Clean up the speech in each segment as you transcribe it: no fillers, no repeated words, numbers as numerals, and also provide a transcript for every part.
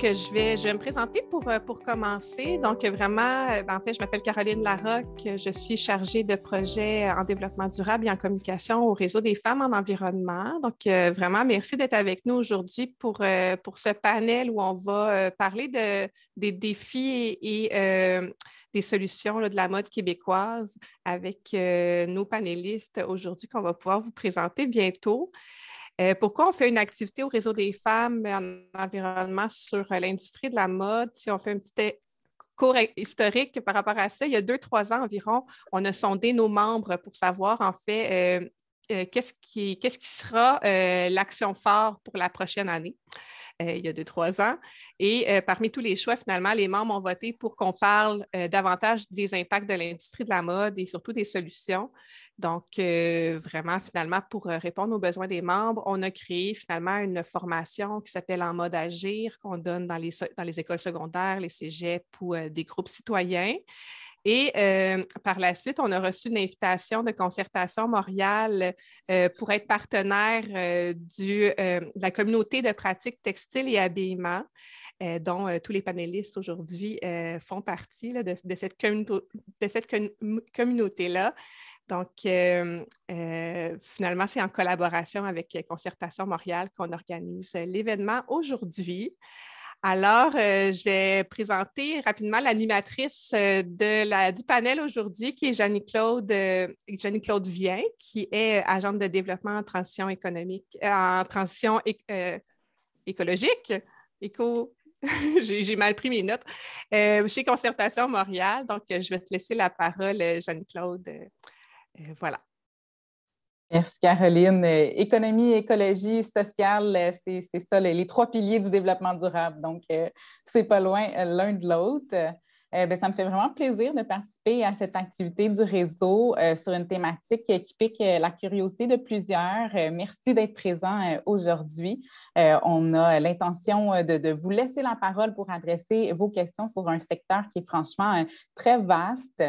Je vais me présenter pour commencer. Donc, vraiment, en fait, je m'appelle Caroline Larocque. Je suis chargée de projet en développement durable et en communication au Réseau des femmes en environnement. Donc, vraiment, merci d'être avec nous aujourd'hui pour ce panel où on va parler des défis et des solutions là, de la mode québécoise avec nos panélistes aujourd'hui qu'on va pouvoir vous présenter bientôt. Pourquoi on fait une activité au Réseau des femmes en environnement sur l'industrie de la mode? Si on fait un petit cours historique par rapport à ça, il y a 2-3 ans environ, on a sondé nos membres pour savoir en fait qu'est-ce qui sera l'action phare pour la prochaine année. Il y a 2-3 ans. Et parmi tous les choix, finalement, les membres ont voté pour qu'on parle davantage des impacts de l'industrie de la mode et surtout des solutions. Donc, vraiment, finalement, pour répondre aux besoins des membres, on a créé finalement une formation qui s'appelle En mode agir, qu'on donne dans les écoles secondaires, les cégeps ou des groupes citoyens. Et par la suite, on a reçu une invitation de Concertation Montréal pour être partenaire de la communauté de pratiques textiles et habillement, dont tous les panélistes aujourd'hui font partie là, de cette communauté-là. Donc, finalement, c'est en collaboration avec Concertation Montréal qu'on organise l'événement aujourd'hui. Alors, je vais présenter rapidement l'animatrice du panel aujourd'hui, qui est Jeannie-Claude Vien, qui est agente de développement en transition économique, en transition écologique, j'ai mal pris mes notes, chez Concertation Montréal. Donc, je vais te laisser la parole, Jeannie-Claude. Voilà. Merci, Caroline. Économie, écologie, sociale, c'est ça, les 3 piliers du développement durable. Donc, c'est pas loin l'un de l'autre. Ça me fait vraiment plaisir de participer à cette activité du réseau sur une thématique qui pique la curiosité de plusieurs. Merci d'être présent aujourd'hui. On a l'intention de vous laisser la parole pour adresser vos questions sur un secteur qui est franchement très vaste.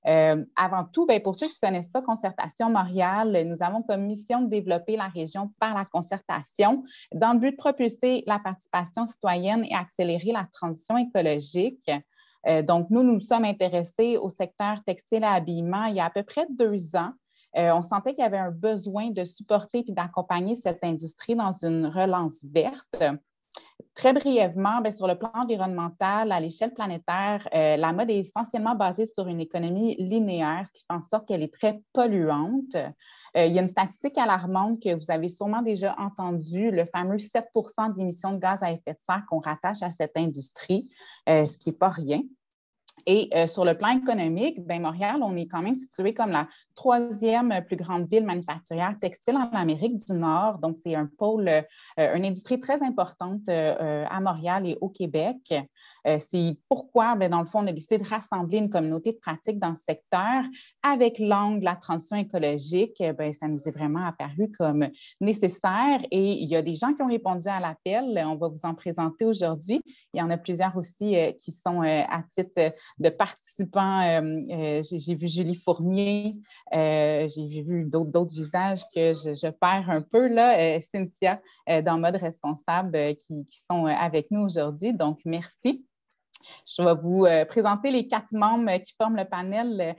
Avant tout, pour ceux qui ne connaissent pas Concertation Montréal, nous avons comme mission de développer la région par la concertation dans le but de propulser la participation citoyenne et accélérer la transition écologique. Donc, nous sommes intéressés au secteur textile et habillement il y a à peu près 2 ans. On sentait qu'il y avait un besoin de supporter et d'accompagner cette industrie dans une relance verte. Très brièvement, sur le plan environnemental, à l'échelle planétaire, la mode est essentiellement basée sur une économie linéaire, ce qui fait en sorte qu'elle est très polluante. Il y a une statistique alarmante que vous avez sûrement déjà entendue, le fameux 7% d'émissions de gaz à effet de serre qu'on rattache à cette industrie, ce qui n'est pas rien. Et sur le plan économique, Montréal, on est quand même situé comme la 3e plus grande ville manufacturière textile en Amérique du Nord. Donc, c'est un pôle, une industrie très importante à Montréal et au Québec. C'est pourquoi, dans le fond, on a décidé de rassembler une communauté de pratique dans ce secteur avec l'angle de la transition écologique. Ça nous est vraiment apparu comme nécessaire et il y a des gens qui ont répondu à l'appel. On va vous en présenter aujourd'hui. Il y en a plusieurs aussi qui sont à titre de participants. J'ai vu Julie Fournier, j'ai vu d'autres visages que je perds un peu, là, Cynthia dans Mode Responsable qui sont avec nous aujourd'hui. Donc, merci. Je vais vous présenter les 4 membres qui forment le panel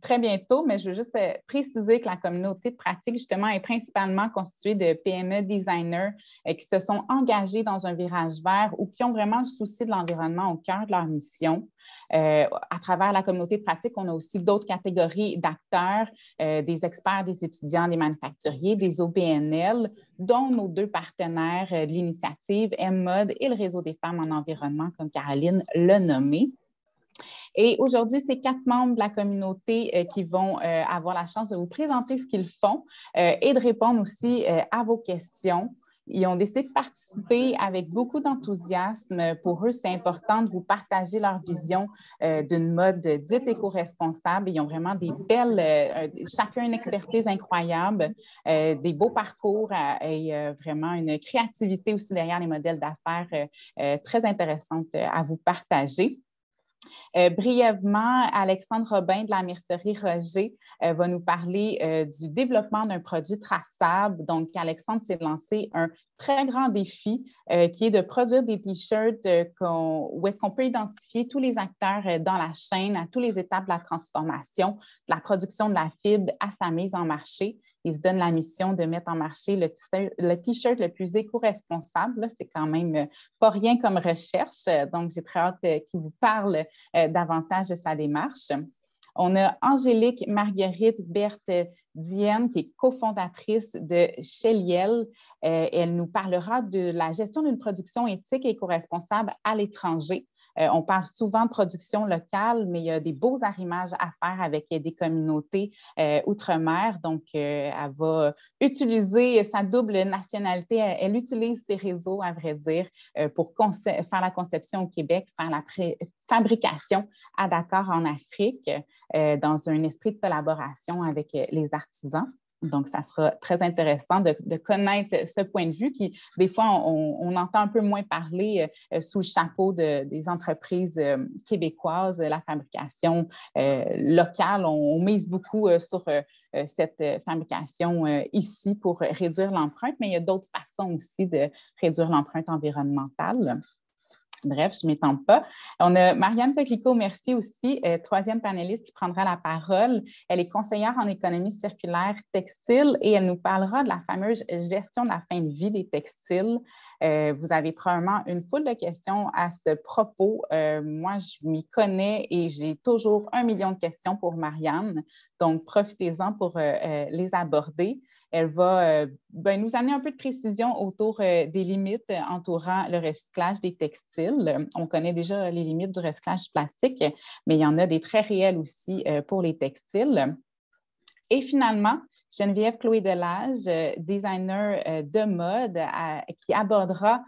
très bientôt, mais je veux juste préciser que la communauté de pratique, justement, est principalement constituée de PME designers qui se sont engagés dans un virage vert ou qui ont vraiment le souci de l'environnement au cœur de leur mission. À travers la communauté de pratique, on a aussi d'autres catégories d'acteurs, des experts, des étudiants, des manufacturiers, des OBNL, dont nos 2 partenaires de l'initiative, M-Mode et le Réseau des femmes en environnement, comme Caroline l'a nommé. Et aujourd'hui, c'est 4 membres de la communauté qui vont avoir la chance de vous présenter ce qu'ils font et de répondre aussi à vos questions. Ils ont décidé de participer avec beaucoup d'enthousiasme. Pour eux, c'est important de vous partager leur vision d'une mode dite éco-responsable. Ils ont vraiment des belles, chacun une expertise incroyable, des beaux parcours et vraiment une créativité aussi derrière les modèles d'affaires très intéressante à vous partager. Brièvement, Alexandre Robin de la mercerie Roger va nous parler du développement d'un produit traçable. Donc, Alexandre s'est lancé un très grand défi qui est de produire des T-shirts où est-ce qu'on peut identifier tous les acteurs dans la chaîne, à toutes les étapes de la transformation, de la production de la fibre à sa mise en marché. Il se donne la mission de mettre en marché le T-shirt le plus éco-responsable. C'est quand même pas rien comme recherche. Donc, j'ai très hâte qu'il vous parle davantage de sa démarche. On a Angélique Marguerite Berthe-Dienne, qui est cofondatrice de Sheliel. Elle nous parlera de la gestion d'une production éthique et éco-responsable à l'étranger. On parle souvent de production locale, mais il y a des beaux arrimages à faire avec des communautés outre-mer. Donc, elle va utiliser sa double nationalité. Elle utilise ses réseaux, à vrai dire, pour faire la conception au Québec, faire la fabrication à Dakar en Afrique, dans un esprit de collaboration avec les artisans. Donc, ça sera très intéressant de connaître ce point de vue qui, des fois, on entend un peu moins parler sous le chapeau des entreprises québécoises, la fabrication locale. On mise beaucoup sur cette fabrication ici pour réduire l'empreinte, mais il y a d'autres façons aussi de réduire l'empreinte environnementale. Bref, je ne m'étends pas. On a Marianne Coquelicot-Mercier aussi, troisième panéliste qui prendra la parole. Elle est conseillère en économie circulaire textile et elle nous parlera de la fameuse gestion de la fin de vie des textiles. Vous avez probablement une foule de questions à ce propos. Moi, je m'y connais et j'ai toujours 1 million de questions pour Marianne. Donc, profitez-en pour les aborder. Elle va nous amener un peu de précision autour des limites entourant le recyclage des textiles. On connaît déjà les limites du recyclage du plastique, mais il y en a des très réelles aussi pour les textiles. Et finalement, Geneviève Chloé Delage, designer de mode, qui abordera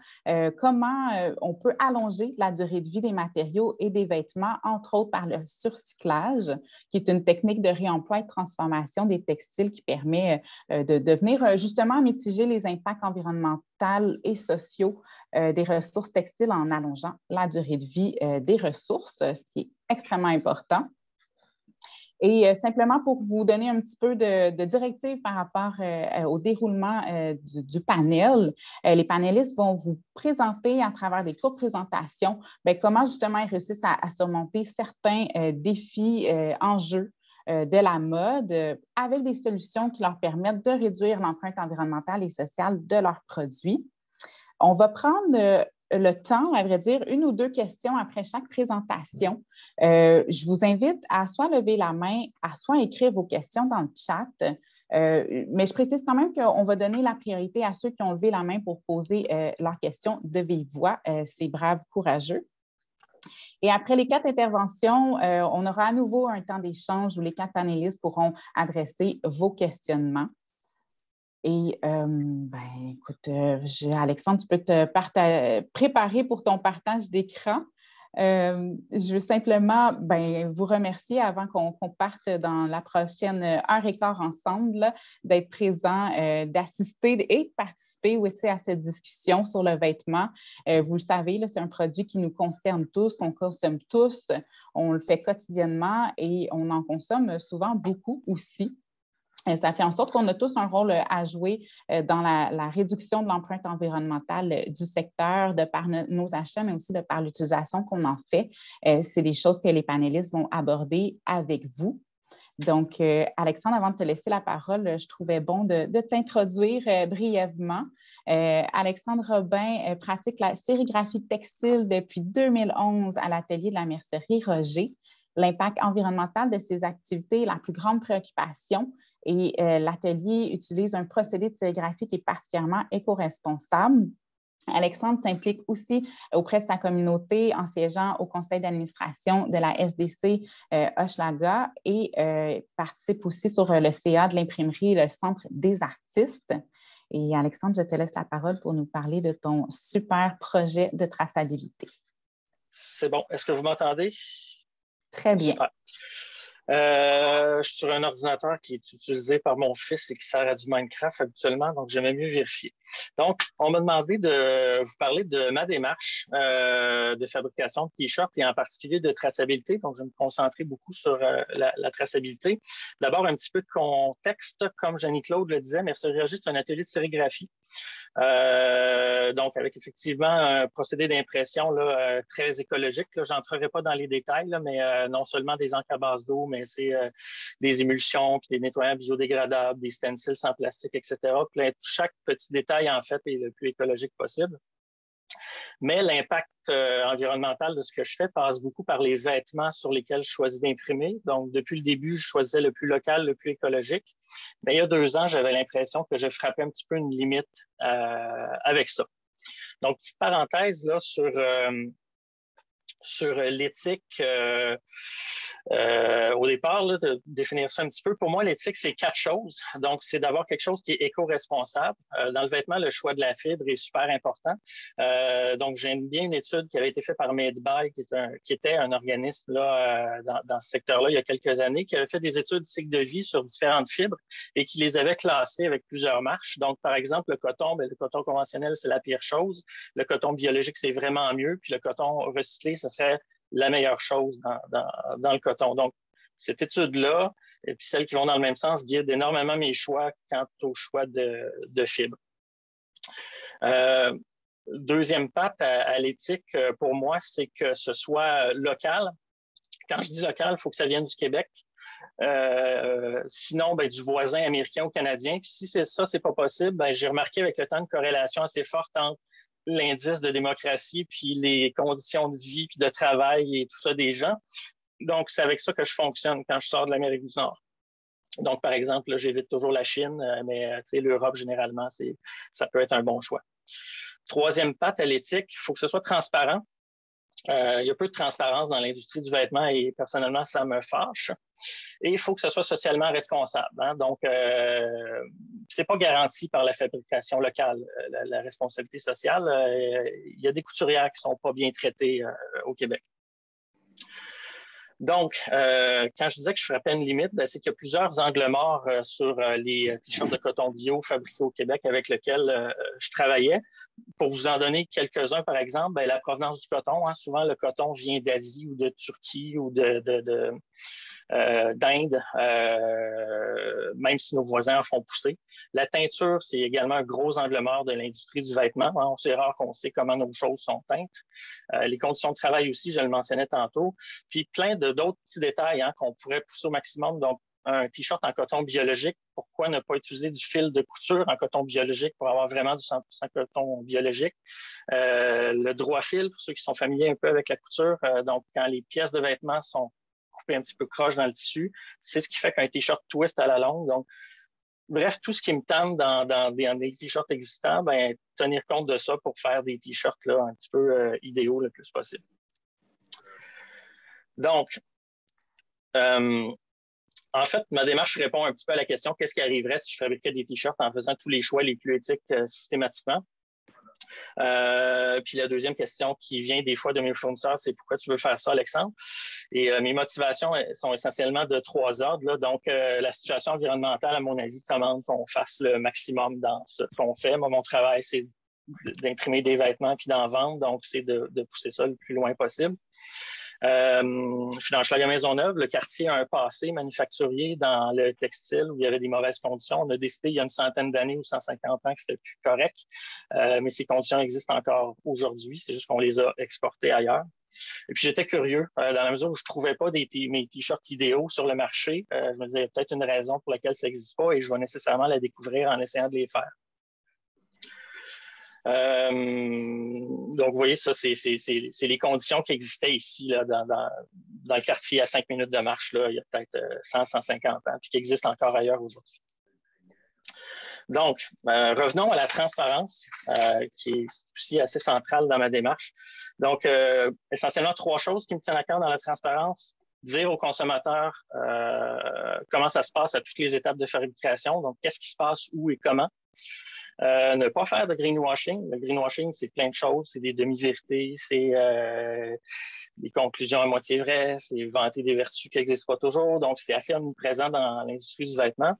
comment on peut allonger la durée de vie des matériaux et des vêtements, entre autres par le surcyclage, qui est une technique de réemploi et de transformation des textiles qui permet de venir justement mitiger les impacts environnementaux et sociaux des ressources textiles en allongeant la durée de vie des ressources, ce qui est extrêmement important. Et simplement pour vous donner un petit peu de directive par rapport au déroulement du panel, les panélistes vont vous présenter à travers des courtes présentations comment justement ils réussissent à surmonter certains défis, enjeux de la mode avec des solutions qui leur permettent de réduire l'empreinte environnementale et sociale de leurs produits. On va prendre le temps, à vrai dire, 1 ou 2 questions après chaque présentation. Je vous invite à soit lever la main, à soit écrire vos questions dans le chat. Mais je précise quand même qu'on va donner la priorité à ceux qui ont levé la main pour poser leurs questions de vive voix. C'est brave, courageux. Et après les 4 interventions, on aura à nouveau un temps d'échange où les 4 panélistes pourront adresser vos questionnements. Et écoute, Alexandre, tu peux te préparer pour ton partage d'écran. Je veux simplement vous remercier avant qu'on parte dans la prochaine 1h15 ensemble, d'être présent, d'assister et de participer aussi à cette discussion sur le vêtement. Vous le savez, c'est un produit qui nous concerne tous, qu'on consomme tous. On le fait quotidiennement et on en consomme souvent beaucoup aussi. Ça fait en sorte qu'on a tous un rôle à jouer dans la réduction de l'empreinte environnementale du secteur de par nos achats, mais aussi de par l'utilisation qu'on en fait. C'est des choses que les panélistes vont aborder avec vous. Donc, Alexandre, avant de te laisser la parole, je trouvais bon de t'introduire brièvement. Alexandre Robin pratique la sérigraphie textile depuis 2011 à l'atelier de la mercerie Roger. L'impact environnemental de ses activités est la plus grande préoccupation et l'atelier utilise un procédé de sérigraphie qui est particulièrement éco-responsable. Alexandre s'implique aussi auprès de sa communauté en siégeant au conseil d'administration de la SDC Hochelaga et participe aussi sur le CA de l'imprimerie, le Centre des artistes. Et Alexandre, je te laisse la parole pour nous parler de ton super projet de traçabilité. C'est bon. Est-ce que vous m'entendez? Très bien. Super. Je suis sur un ordinateur qui est utilisé par mon fils et qui sert à du Minecraft habituellement, donc j'aimais mieux vérifier. Donc, on m'a demandé de vous parler de ma démarche de fabrication de t-shirts et en particulier de traçabilité. Donc, je vais me concentrer beaucoup sur la traçabilité. D'abord, un petit peu de contexte. Comme Jeannie-Claude le disait, Mercerie-Roger, c'est un atelier de sérigraphie. Donc, avec effectivement un procédé d'impression très écologique. Je n'entrerai pas dans les détails, là, mais non seulement des encres à base d'eau, mais des émulsions, puis des nettoyants biodégradables, des stencils sans plastique, etc. Puis là, chaque petit détail, en fait, est le plus écologique possible. Mais l'impact environnemental de ce que je fais passe beaucoup par les vêtements sur lesquels je choisis d'imprimer. Donc, depuis le début, je choisissais le plus local, le plus écologique. Mais il y a 2 ans, j'avais l'impression que je frappais un petit peu une limite avec ça. Donc, petite parenthèse là, sur l'éthique. Au départ, là, de définir ça un petit peu. Pour moi, l'éthique, c'est 4 choses. Donc, c'est d'avoir quelque chose qui est éco-responsable. Dans le vêtement, le choix de la fibre est super important. Donc, j'aime bien une étude qui avait été faite par Made By, qui était un organisme là, dans ce secteur-là il y a quelques années, qui avait fait des études de cycle de vie sur différentes fibres et qui les avait classées avec plusieurs marches. Donc, par exemple, le coton conventionnel, c'est la pire chose. Le coton biologique, c'est vraiment mieux. Puis le coton recyclé, ce serait la meilleure chose dans le coton. Donc, cette étude-là, et puis celles qui vont dans le même sens, guide énormément mes choix quant au choix de fibres. Deuxième patte à l'éthique, pour moi, c'est que ce soit local. Quand je dis local, il faut que ça vienne du Québec. Sinon, du voisin américain ou canadien. Puis si c'est pas possible, j'ai remarqué avec le temps une corrélation assez forte entre l'indice de démocratie, puis les conditions de vie, puis de travail et tout ça des gens. Donc, c'est avec ça que je fonctionne quand je sors de l'Amérique du Nord. Donc, par exemple, là, j'évite toujours la Chine, mais l'Europe, généralement, ça peut être un bon choix. Troisième patte à l'éthique, il faut que ce soit transparent. Il y a peu de transparence dans l'industrie du vêtement et personnellement, ça me fâche. Et il faut que ce soit socialement responsable. Hein? Donc, c'est pas garanti par la fabrication locale, la responsabilité sociale. Il y a des couturières qui sont pas bien traitées au Québec. Donc, quand je disais que je frappais une limite, c'est qu'il y a plusieurs angles morts sur les t-shirts de coton bio fabriqués au Québec avec lesquels je travaillais. Pour vous en donner quelques-uns, par exemple, la provenance du coton. Hein, souvent, le coton vient d'Asie ou de Turquie ou d'Inde, même si nos voisins en font pousser. La teinture, c'est également un gros angle mort de l'industrie du vêtement. Hein, c'est rare qu'on sait comment nos choses sont teintes. Les conditions de travail aussi, je le mentionnais tantôt. Puis plein d'autres petits détails qu'on pourrait pousser au maximum. Donc, un t-shirt en coton biologique, pourquoi ne pas utiliser du fil de couture en coton biologique pour avoir vraiment du 100% coton biologique? Le droit fil, pour ceux qui sont familiers un peu avec la couture, donc quand les pièces de vêtements sont coupées un petit peu croche dans le tissu, c'est ce qui fait qu'un t-shirt twist à la longue. Donc, bref, tout ce qui me tente dans des t-shirts existants, tenir compte de ça pour faire des t-shirts là, un petit peu idéaux le plus possible. Donc, en fait, ma démarche répond un petit peu à la question qu'est-ce qui arriverait si je fabriquais des t-shirts en faisant tous les choix les plus éthiques systématiquement. Puis la deuxième question qui vient des fois de mes fournisseurs, c'est pourquoi tu veux faire ça, Alexandre? Et mes motivations sont essentiellement de 3 ordres. Là. Donc, la situation environnementale, à mon avis, commande qu'on fasse le maximum dans ce qu'on fait. Moi, mon travail, c'est d'imprimer des vêtements puis d'en vendre. Donc, c'est de pousser ça le plus loin possible. Je suis dans Schlager-Maisonneuve. Le quartier a un passé manufacturier dans le textile où il y avait des mauvaises conditions. On a décidé il y a une centaine d'années ou 150 ans que c'était plus correct, mais ces conditions existent encore aujourd'hui. C'est juste qu'on les a exportées ailleurs. Et puis, j'étais curieux dans la mesure où je ne trouvais pas mes t-shirts idéaux sur le marché. Je me disais, il y a peut-être une raison pour laquelle ça n'existe pas et je vais nécessairement la découvrir en essayant de les faire. Donc, vous voyez, ça, c'est les conditions qui existaient ici, là, dans le quartier à 5 minutes de marche, là, il y a peut-être 100, 150 ans, puis qui existent encore ailleurs aujourd'hui. Donc, revenons à la transparence, qui est aussi assez centrale dans ma démarche. Donc, essentiellement, 3 choses qui me tiennent à cœur dans la transparence. Dire aux consommateurs comment ça se passe à toutes les étapes de fabrication. Donc, qu'est-ce qui se passe, où et comment. Ne pas faire de greenwashing. Le greenwashing, c'est plein de choses. C'est des demi-vérités, c'est des conclusions à moitié vraies, c'est vanter des vertus qui n'existent pas toujours. Donc, c'est assez omniprésent dans l'industrie du vêtement.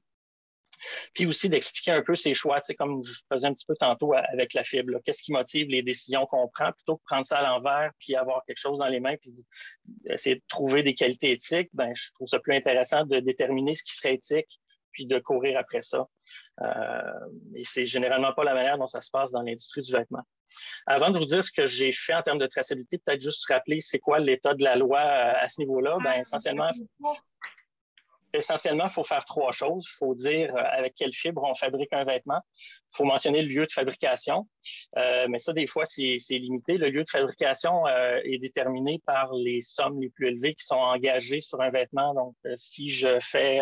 Puis aussi d'expliquer un peu ses choix, tu sais, comme je faisais un petit peu tantôt avec la fibre. Qu'est-ce qui motive les décisions qu'on prend plutôt que prendre ça à l'envers puis avoir quelque chose dans les mains puis essayer de trouver des qualités éthiques. Ben, je trouve ça plus intéressant de déterminer ce qui serait éthique puis de courir après ça. Et c'est généralement pas la manière dont ça se passe dans l'industrie du vêtement. Avant de vous dire ce que j'ai fait en termes de traçabilité, peut-être juste rappeler c'est quoi l'état de la loi à ce niveau-là. Ben, essentiellement, il faut faire trois choses. Il faut dire avec quelle fibre on fabrique un vêtement. Il faut mentionner le lieu de fabrication. Mais ça, des fois, c'est limité. Le lieu de fabrication est déterminé par les sommes les plus élevées qui sont engagées sur un vêtement. Donc, si je fais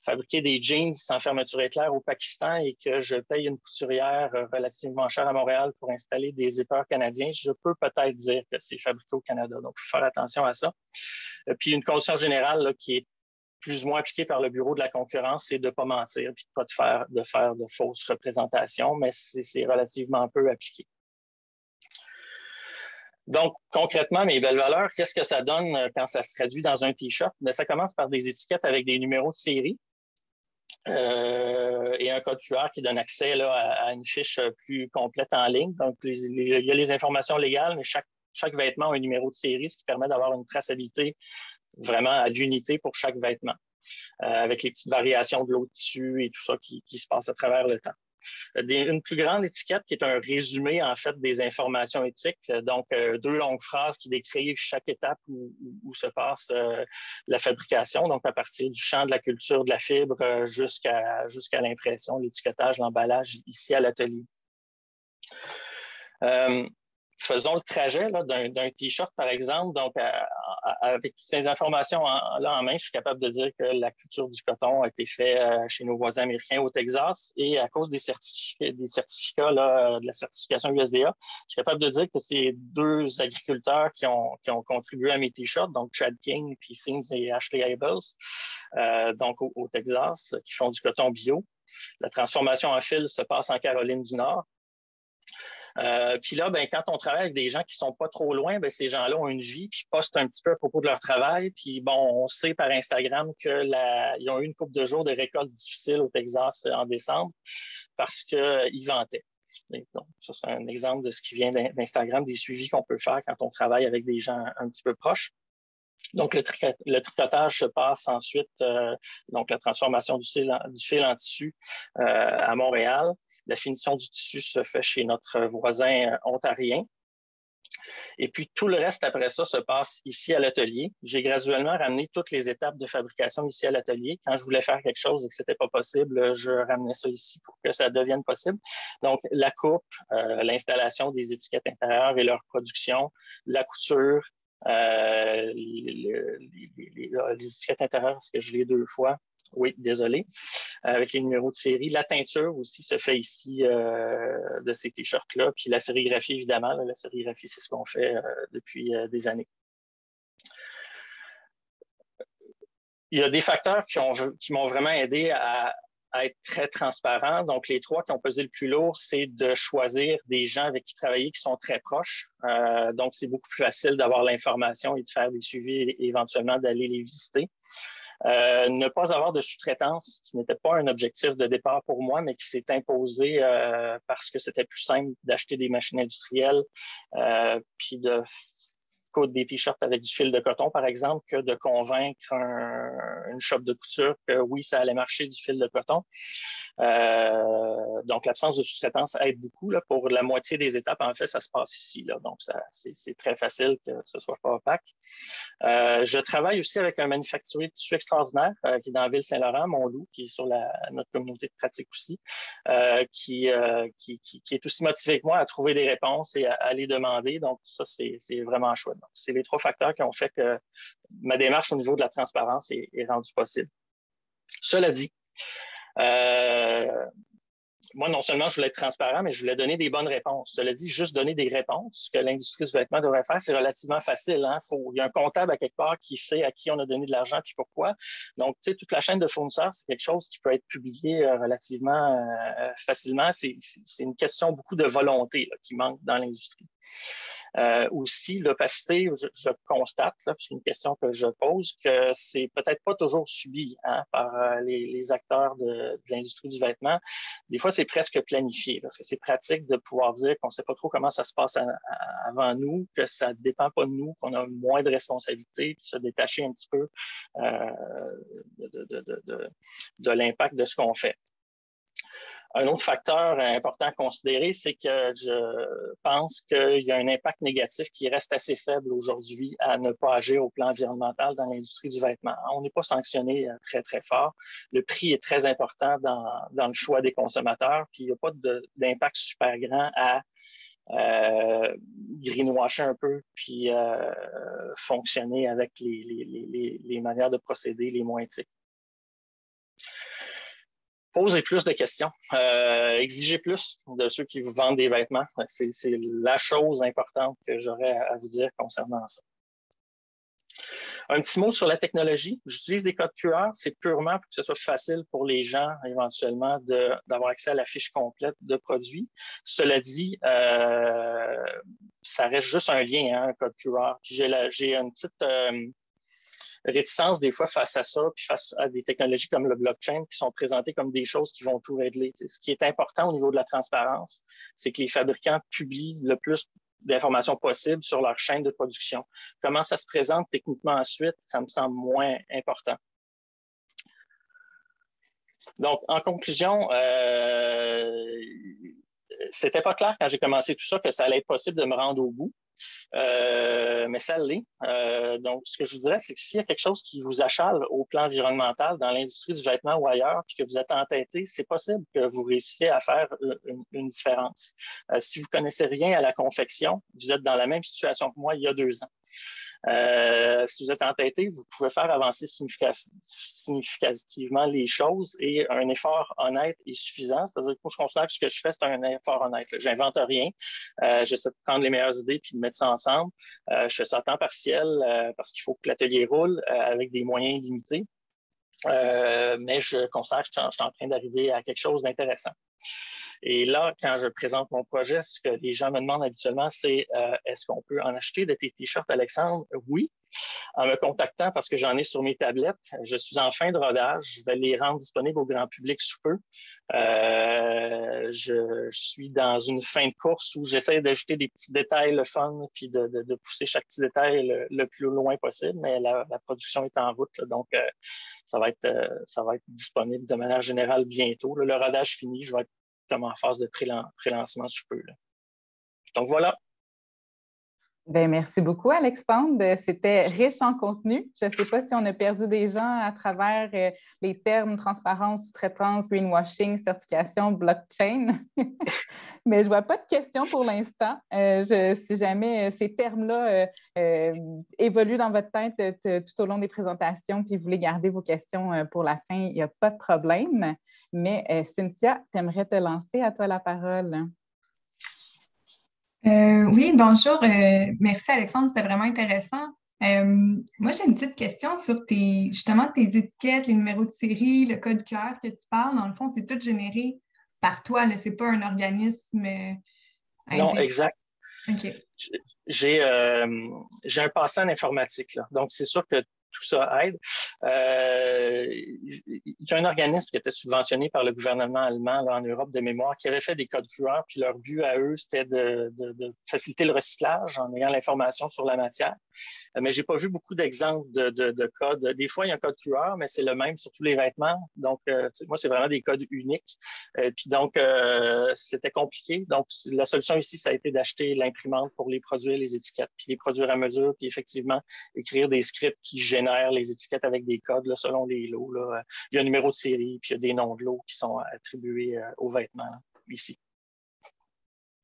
fabriquer des jeans sans fermeture éclair au Pakistan et que je paye une couturière relativement chère à Montréal pour installer des zippers canadiens, je peux peut-être dire que c'est fabriqué au Canada. Donc, il faut faire attention à ça. Puis, une condition générale là, qui est plus ou moins appliqué par le Bureau de la concurrence, c'est de ne pas mentir et de faire de fausses représentations, mais c'est relativement peu appliqué. Donc, concrètement, mes belles valeurs, qu'est-ce que ça donne quand ça se traduit dans un T-shirt? Ça commence par des étiquettes avec des numéros de série et un code QR qui donne accès là, à une fiche plus complète en ligne. Donc, il y a les informations légales, mais chaque vêtement a un numéro de série, ce qui permet d'avoir une traçabilité vraiment à l'unité pour chaque vêtement, avec les petites variations de l'eau dessus et tout ça qui se passe à travers le temps. Une plus grande étiquette qui est un résumé, en fait, des informations éthiques. Donc, 2 longues phrases qui décrivent chaque étape où se passe la fabrication. Donc, à partir du champ de la culture de la fibre jusqu'à l'impression, l'étiquetage, l'emballage ici à l'atelier. Faisons le trajet d'un T-shirt, par exemple. Donc, avec toutes ces informations là en main, je suis capable de dire que la culture du coton a été faite chez nos voisins américains au Texas. Et à cause des certificats là, de la certification USDA, je suis capable de dire que c'est 2 agriculteurs qui ont contribué à mes T-shirts, donc Chad King, puis Sings et Ashley Abels, donc au Texas, qui font du coton bio. La transformation en fil se passe en Caroline du Nord. Puis là, ben, quand on travaille avec des gens qui sont pas trop loin, ben, ces gens-là ont une vie, puis postent un petit peu à propos de leur travail. Puis bon, on sait par Instagram qu'ils ont eu une couple de jours de récolte difficile au Texas en décembre parce qu'ils vantaient. Donc, ça, c'est un exemple de ce qui vient d'Instagram, des suivis qu'on peut faire quand on travaille avec des gens un petit peu proches. Donc, le tricotage se passe ensuite, donc la transformation du fil en tissu à Montréal. La finition du tissu se fait chez notre voisin ontarien. Et puis, tout le reste après ça se passe ici à l'atelier. J'ai graduellement ramené toutes les étapes de fabrication ici à l'atelier. Quand je voulais faire quelque chose et que ce n'était pas possible, je ramenais ça ici pour que ça devienne possible. Donc, la coupe, l'installation des étiquettes intérieures et leur production, la couture, les étiquettes intérieures, parce que je l'ai 2 fois. Oui, désolé. Avec les numéros de série. La teinture aussi se fait ici de ces T-shirts-là. Puis la sérigraphie, évidemment. La sérigraphie, c'est ce qu'on fait depuis des années. Il y a des facteurs qui m'ont vraiment aidé à être très transparent. Donc, les 3 qui ont pesé le plus lourd, c'est de choisir des gens avec qui travailler qui sont très proches. Donc, c'est beaucoup plus facile d'avoir l'information et de faire des suivis et éventuellement d'aller les visiter. Ne pas avoir de sous-traitance, qui n'était pas un objectif de départ pour moi, mais qui s'est imposé parce que c'était plus simple d'acheter des machines industrielles puis de coudre des T-shirts avec du fil de coton, par exemple, que de convaincre une shop de couture que oui, ça allait marcher du fil de coton. Donc, l'absence de sous-traitance aide beaucoup. Là, pour la moitié des étapes, en fait, ça se passe ici. Là, donc, c'est très facile que ce soit pas opaque. Je travaille aussi avec un manufacturier de tissu extraordinaire qui est dans Ville-Saint-Laurent, Montloup, qui est sur notre communauté de pratique aussi, qui est aussi motivé que moi à trouver des réponses et à les demander. Donc, ça, c'est vraiment chouette. Donc, c'est les 3 facteurs qui ont fait que ma démarche au niveau de la transparence est rendue possible. Cela dit, moi, non seulement je voulais être transparent, mais je voulais donner des bonnes réponses. Cela dit, juste donner des réponses, ce que l'industrie du vêtement devrait faire, c'est relativement facile. Hein? Il y a un comptable à quelque part qui sait à qui on a donné de l'argent puis pourquoi. Donc, tu sais, toute la chaîne de fournisseurs, c'est quelque chose qui peut être publié relativement facilement. C'est une question beaucoup de volonté là, qui manque dans l'industrie. Aussi, l'opacité, je constate, là, c'est une question que je pose, que c'est peut-être pas toujours subi par les acteurs de l'industrie du vêtement. Des fois, c'est presque planifié parce que c'est pratique de pouvoir dire qu'on ne sait pas trop comment ça se passe avant nous, que ça ne dépend pas de nous, qu'on a moins de responsabilités, puis se détacher un petit peu de l'impact de ce qu'on fait. Un autre facteur important à considérer, c'est que je pense qu'il y a un impact négatif qui reste assez faible aujourd'hui à ne pas agir au plan environnemental dans l'industrie du vêtement. On n'est pas sanctionné très, très fort. Le prix est très important dans le choix des consommateurs, puis il n'y a pas d'impact super grand à greenwasher un peu, puis fonctionner avec les manières de procéder les moins éthiques. Posez plus de questions, exigez plus de ceux qui vous vendent des vêtements. C'est la chose importante que j'aurais à vous dire concernant ça. Un petit mot sur la technologie. J'utilise des codes QR. C'est purement pour que ce soit facile pour les gens, éventuellement, d'avoir accès à la fiche complète de produits. Cela dit, ça reste juste un lien, un code QR. J'ai une petite réticence des fois face à ça, puis face à des technologies comme le blockchain qui sont présentées comme des choses qui vont tout régler. Ce qui est important au niveau de la transparence, c'est que les fabricants publient le plus d'informations possibles sur leur chaîne de production. Comment ça se présente techniquement ensuite, ça me semble moins important. Donc, en conclusion, c'était pas clair quand j'ai commencé tout ça que ça allait être possible de me rendre au bout. Mais ça l'est. Donc, ce que je vous dirais, c'est que s'il y a quelque chose qui vous achale au plan environnemental dans l'industrie du vêtement ou ailleurs, puis que vous êtes entêté, c'est possible que vous réussissiez à faire une différence. Si vous ne connaissez rien à la confection, vous êtes dans la même situation que moi il y a 2 ans. Si vous êtes entêté, vous pouvez faire avancer significativement les choses et un effort honnête est suffisant. C'est-à-dire que moi, je considère que ce que je fais, c'est un effort honnête. J'invente rien. J'essaie de prendre les meilleures idées puis de mettre ça ensemble. Je fais ça à temps partiel parce qu'il faut que l'atelier roule avec des moyens limités. Mais je considère que je suis en train d'arriver à quelque chose d'intéressant. Et là, quand je présente mon projet, ce que les gens me demandent habituellement, c'est est-ce qu'on peut en acheter de tes t-shirts, Alexandre? Oui. En me contactant parce que j'en ai sur mes tablettes, je suis en fin de rodage. Je vais les rendre disponibles au grand public sous peu. Je suis dans une fin de course où j'essaie d'ajouter des petits détails le fun puis de pousser chaque petit détail le plus loin possible, mais la production est en route. Là, donc, ça va être disponible de manière générale bientôt. Là, le rodage fini, je vais être comme en phase de pré-lancement sous peu. Là. Donc, voilà. Bien, merci beaucoup, Alexandre. C'était riche en contenu. Je ne sais pas si on a perdu des gens à travers les termes transparence, sous-traitance, greenwashing, certification, blockchain. Mais je ne vois pas de questions pour l'instant. Si jamais ces termes-là évoluent dans votre tête tout au long des présentations, puis vous voulez garder vos questions pour la fin, il n'y a pas de problème. Mais Cynthia, tu aimerais te lancer? À toi la parole. Oui, bonjour. Merci Alexandre, c'était vraiment intéressant. Moi, j'ai une petite question sur justement tes étiquettes, les numéros de série, le code QR que tu parles. Dans le fond, c'est tout généré par toi, ce n'est pas un organisme. Non, exact. OK. J'ai un passé en informatique, là. Donc, c'est sûr que tout ça aide. Il y a un organisme qui était subventionné par le gouvernement allemand là, en Europe de mémoire qui avait fait des codes QR, puis leur but à eux, c'était de faciliter le recyclage en ayant l'information sur la matière. Mais je n'ai pas vu beaucoup d'exemples de codes. Des fois, il y a un code QR, mais c'est le même sur tous les vêtements. Donc, moi, c'est vraiment des codes uniques. Puis donc, c'était compliqué. Donc, la solution ici, ça a été d'acheter l'imprimante pour les produire, les étiquettes, puis les produire à mesure, puis effectivement, écrire des scripts qui génèrent les étiquettes avec des codes là, selon les lots. Là. Il y a un numéro de série, puis il y a des noms de lots qui sont attribués aux vêtements là, ici.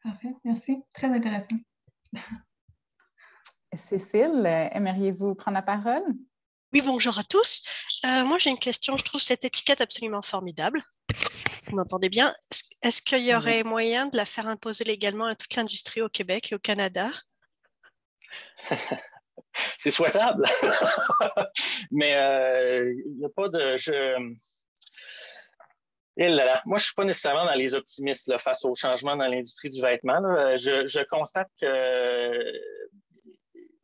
Parfait, merci. Très intéressant. Cécile, aimeriez-vous prendre la parole? Oui, bonjour à tous. Moi, j'ai une question. Je trouve cette étiquette absolument formidable. Vous m'entendez bien? Est-ce qu'il y aurait moyen de la faire imposer légalement à toute l'industrie au Québec et au Canada? C'est souhaitable. Mais il n'y a pas de... Et là, moi, je ne suis pas nécessairement dans les optimistes là, face au changement dans l'industrie du vêtement. Là. Je constate que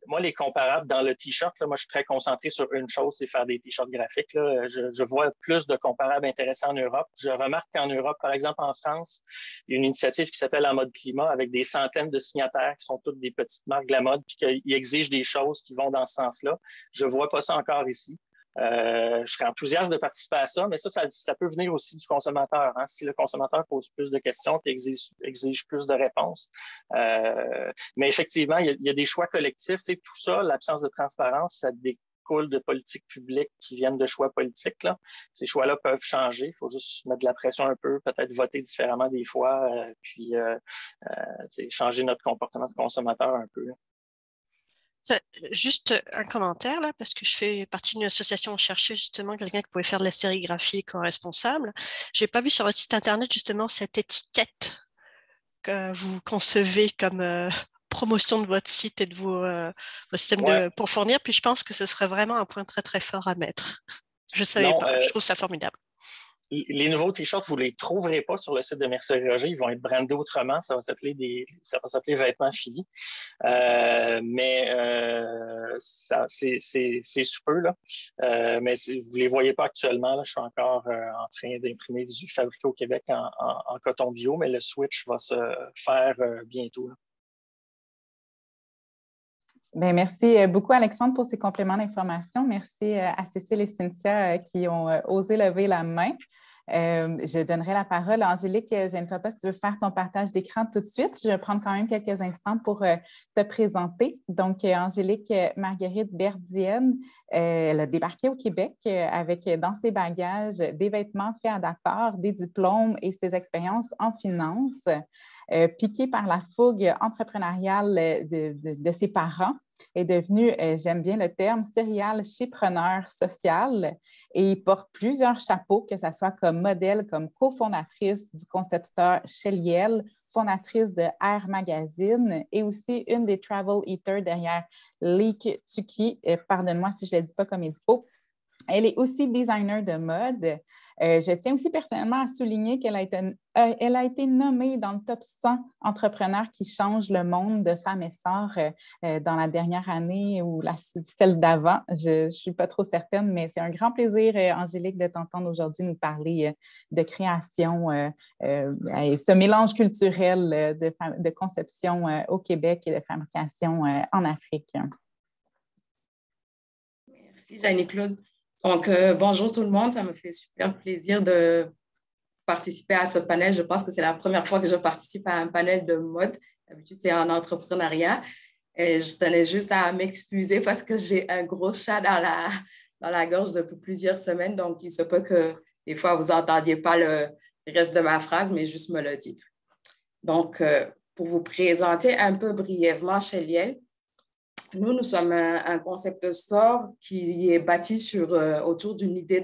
moi, les comparables dans le T-shirt, là, moi, je suis très concentré sur une chose, c'est faire des T-shirts graphiques. Là. Je vois plus de comparables intéressants en Europe. Je remarque qu'en Europe, par exemple en France, il y a une initiative qui s'appelle En mode climat avec des centaines de signataires qui sont toutes des petites marques de la mode puis qui exigent des choses qui vont dans ce sens-là. Je ne vois pas ça encore ici. Je serais enthousiaste de participer à ça, mais ça peut venir aussi du consommateur. Hein. Si le consommateur pose plus de questions et exige plus de réponses. Mais effectivement, il y a des choix collectifs. Tu sais, tout ça, l'absence de transparence, ça découle de politiques publiques qui viennent de choix politiques. Là. Ces choix-là peuvent changer. Il faut juste mettre de la pression un peu, peut-être voter différemment des fois, puis changer notre comportement de consommateur un peu. Juste un commentaire là, parce que je fais partie d'une association, on cherchait justement quelqu'un qui pouvait faire de la sérigraphie co-responsable. Je n'ai pas vu sur votre site internet justement cette étiquette que vous concevez comme promotion de votre site et de votre système pour fournir. Puis je pense que ce serait vraiment un point très très fort à mettre. Je ne savais pas, je trouve ça formidable. Les nouveaux T-shirts, vous ne les trouverez pas sur le site de Mercerie Roger. Ils vont être brandés autrement. Ça va s'appeler Vêtements Philly. Mais c'est super, là. Mais vous ne les voyez pas actuellement. Là. Je suis encore en train d'imprimer du fabriqué au Québec en coton bio, mais le switch va se faire bientôt. Là. Bien, merci beaucoup, Alexandre, pour ces compléments d'information. Merci à Cécile et Cynthia qui ont osé lever la main. Je donnerai la parole à Angélique. Je ne sais pas si tu veux faire ton partage d'écran tout de suite. Je vais prendre quand même quelques instants pour te présenter. Donc, Angélique Marguerite Berdienne, elle a débarqué au Québec avec dans ses bagages des vêtements faits à Dakar, des diplômes et ses expériences en finance. Piquée par la fougue entrepreneuriale de ses parents, est devenue, j'aime bien le terme, serial chipreneur social et porte plusieurs chapeaux, que ce soit comme modèle, comme cofondatrice du concept store Sheliel, fondatrice de Air Magazine et aussi une des travel eaters derrière Leak Tuki. Pardonne-moi si je ne le dis pas comme il faut. Elle est aussi designer de mode. Je tiens aussi personnellement à souligner qu'elle a été nommée dans le top 100 entrepreneurs qui changent le monde de femmes et sœurs dans la dernière année ou celle d'avant. Je ne suis pas trop certaine, mais c'est un grand plaisir, Angélique, de t'entendre aujourd'hui nous parler de création et ce mélange culturel de conception au Québec et de fabrication en Afrique. Merci, Jeannie-Claude. Donc, bonjour tout le monde, ça me fait super plaisir de participer à ce panel. Je pense que c'est la première fois que je participe à un panel de mode. D'habitude, c'est en entrepreneuriat. Et je tenais juste à m'excuser parce que j'ai un gros chat dans la gorge depuis plusieurs semaines. Donc, il se peut que des fois, vous n'entendiez pas le reste de ma phrase, mais juste me le dire. Donc, pour vous présenter un peu brièvement Sheliel, nous sommes un concept store qui est bâti autour d'une idée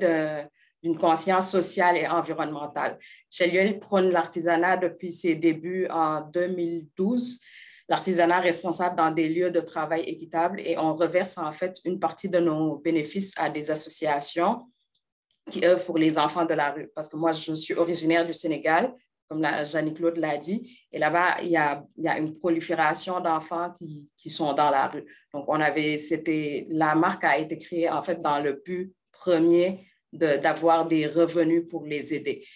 d'une conscience sociale et environnementale. Sheliel prône l'artisanat depuis ses débuts en 2012, l'artisanat responsable dans des lieux de travail équitables, et on reverse en fait une partie de nos bénéfices à des associations qui œuvrent pour les enfants de la rue. Parce que moi, je suis originaire du Sénégal, comme Jeannie-Claude l'a dit, et là-bas, il y a une prolifération d'enfants qui sont dans la rue. Donc, la marque a été créée en fait dans le but premier d'avoir des revenus pour les aider.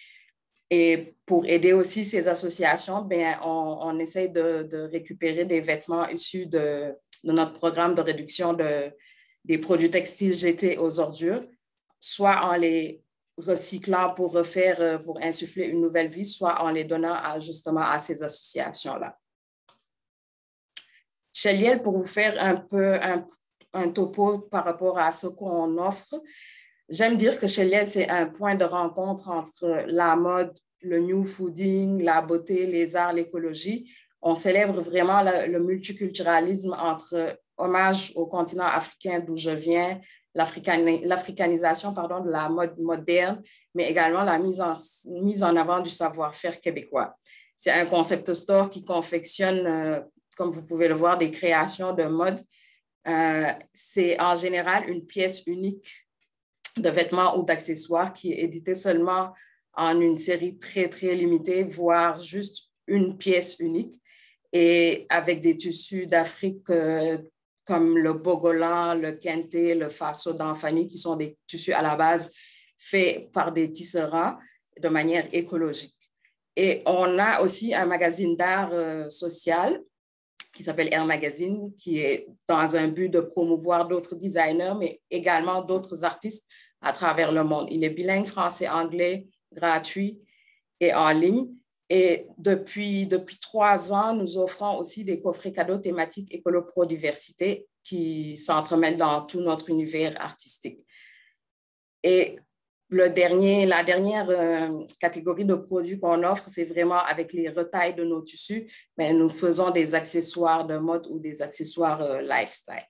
Et pour aider aussi ces associations, bien, on essaie de récupérer des vêtements issus de notre programme de réduction des produits textiles jetés aux ordures, soit en les recyclant pour insuffler une nouvelle vie, soit en les donnant justement à ces associations-là. Sheliel, pour vous faire un peu un topo par rapport à ce qu'on offre, j'aime dire que Sheliel, c'est un point de rencontre entre la mode, le new fooding, la beauté, les arts, l'écologie. On célèbre vraiment le multiculturalisme entre hommage au continent africain d'où je viens, l'africanisation de la mode moderne, mais également la mise en avant du savoir-faire québécois. C'est un concept store qui confectionne, comme vous pouvez le voir, des créations de mode. C'est en général une pièce unique de vêtements ou d'accessoires qui est éditée seulement en une série très, très limitée, voire juste une pièce unique, et avec des tissus d'Afrique comme le bogolan, le kente, le faso d'Anfani, qui sont des tissus à la base faits par des tisserands de manière écologique. Et on a aussi un magazine d'art social qui s'appelle Air Magazine, qui est dans un but de promouvoir d'autres designers, mais également d'autres artistes à travers le monde. Il est bilingue français-anglais, gratuit et en ligne. Et depuis 3 ans, nous offrons aussi des coffrets cadeaux thématiques écolo-pro-diversité qui s'entremêlent dans tout notre univers artistique. Et la dernière catégorie de produits qu'on offre, c'est vraiment avec les retailles de nos tissus, mais nous faisons des accessoires de mode ou des accessoires lifestyle.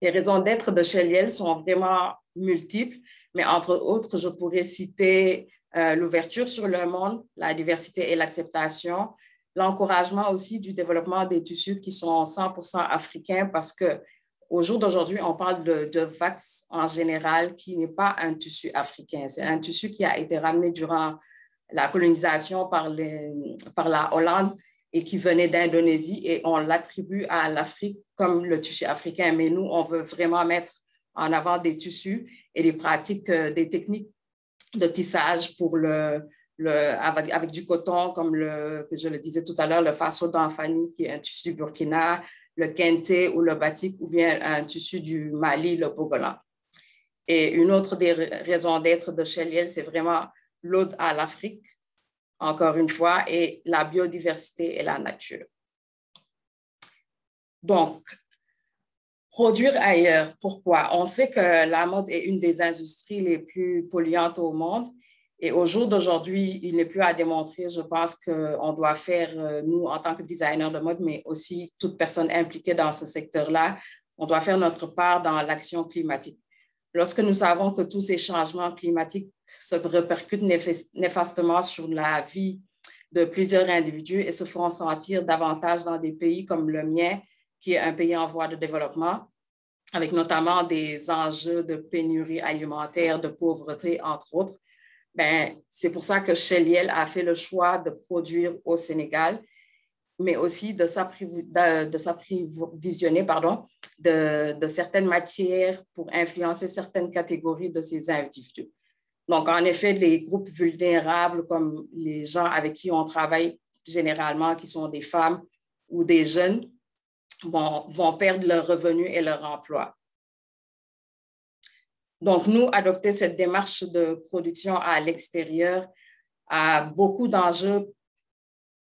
Les raisons d'être de Sheliel sont vraiment multiples, mais entre autres, je pourrais citer l'ouverture sur le monde, la diversité et l'acceptation, l'encouragement aussi du développement des tissus qui sont 100% africains parce qu'au jour d'aujourd'hui, on parle de vax en général qui n'est pas un tissu africain. C'est un tissu qui a été ramené durant la colonisation par la Hollande et qui venait d'Indonésie et on l'attribue à l'Afrique comme le tissu africain. Mais nous, on veut vraiment mettre en avant des tissus et des pratiques, des techniques de tissage pour avec du coton, comme que je le disais tout à l'heure, le faso d'Anfani, qui est un tissu du Burkina, le kente ou le batik, ou bien un tissu du Mali, le bogolan. Et une autre des raisons d'être de Sheliel, c'est vraiment l'ode à l'Afrique, encore une fois, et la biodiversité et la nature. Donc, produire ailleurs, pourquoi? On sait que la mode est une des industries les plus polluantes au monde et au jour d'aujourd'hui, il n'est plus à démontrer. Je pense qu'on doit faire, nous, en tant que designers de mode, mais aussi toute personne impliquée dans ce secteur-là, on doit faire notre part dans l'action climatique. Lorsque nous savons que tous ces changements climatiques se répercutent néfastement sur la vie de plusieurs individus et se font sentir davantage dans des pays comme le mien, qui est un pays en voie de développement, avec notamment des enjeux de pénurie alimentaire, de pauvreté, entre autres. C'est pour ça que Sheliel a fait le choix de produire au Sénégal, mais aussi de s'approvisionner de certaines matières pour influencer certaines catégories de ces individus. Donc, en effet, les groupes vulnérables, comme les gens avec qui on travaille généralement, qui sont des femmes ou des jeunes, vont perdre leur revenu et leur emploi. Donc, nous, adopter cette démarche de production à l'extérieur a beaucoup d'enjeux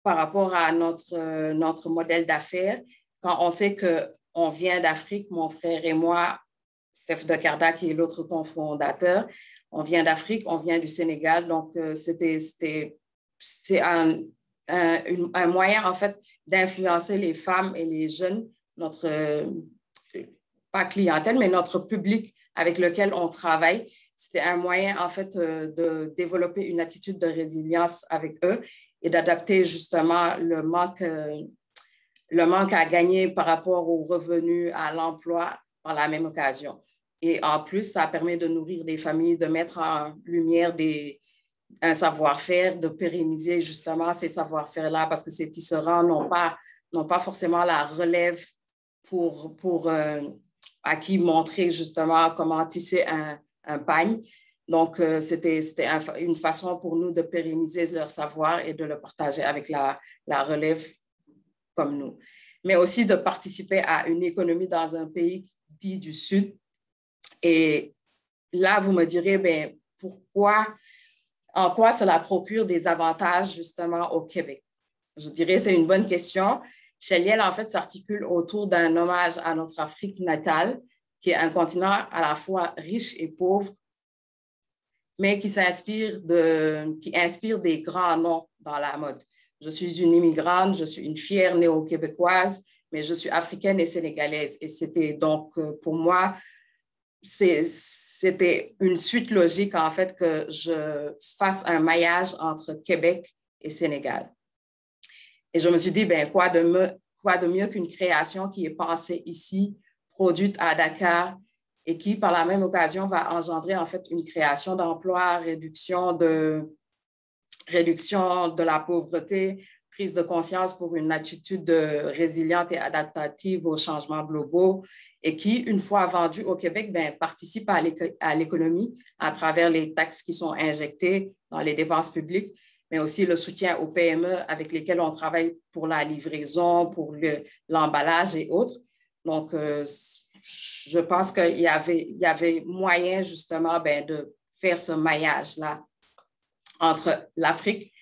par rapport à notre modèle d'affaires. Quand on sait qu'on vient d'Afrique, mon frère et moi, Steph de Carda, qui est l'autre cofondateur, on vient d'Afrique, on vient du Sénégal. Donc, c'est un moyen, en fait, d'influencer les femmes et les jeunes, pas clientèle, mais notre public avec lequel on travaille. C'était un moyen, en fait, de développer une attitude de résilience avec eux et d'adapter justement le manque à gagner par rapport aux revenus, à l'emploi par la même occasion. Et en plus, ça permet de nourrir des familles, de mettre en lumière un savoir-faire, de pérenniser justement ces savoir-faire-là parce que ces tisserands n'ont pas forcément la relève à qui montrer justement comment tisser un pagne. Donc, c'était une façon pour nous de pérenniser leur savoir et de le partager avec la relève comme nous. Mais aussi de participer à une économie dans un pays dit du Sud. Et là, vous me direz, en quoi cela procure des avantages justement au Québec? Je dirais c'est une bonne question. Sheliel, en fait, s'articule autour d'un hommage à notre Afrique natale, qui est un continent à la fois riche et pauvre, mais qui inspire des grands noms dans la mode. Je suis une immigrante, je suis une fière néo-québécoise, mais je suis africaine et sénégalaise. Et c'était donc, pour moi, c'était une suite logique, en fait, que je fasse un maillage entre Québec et Sénégal. Et je me suis dit, quoi de mieux qu'une création qui est pensée ici, produite à Dakar et qui, par la même occasion, va engendrer en fait une création d'emplois, réduction de la pauvreté, prise de conscience pour une attitude résiliente et adaptative aux changements globaux et qui, une fois vendu au Québec, participe à l'économie à travers les taxes qui sont injectées dans les dépenses publiques, mais aussi le soutien aux PME avec lesquels on travaille pour la livraison, pour l'emballage et autres. Donc, je pense qu'il y avait moyen justement de faire ce maillage-là entre l'Afrique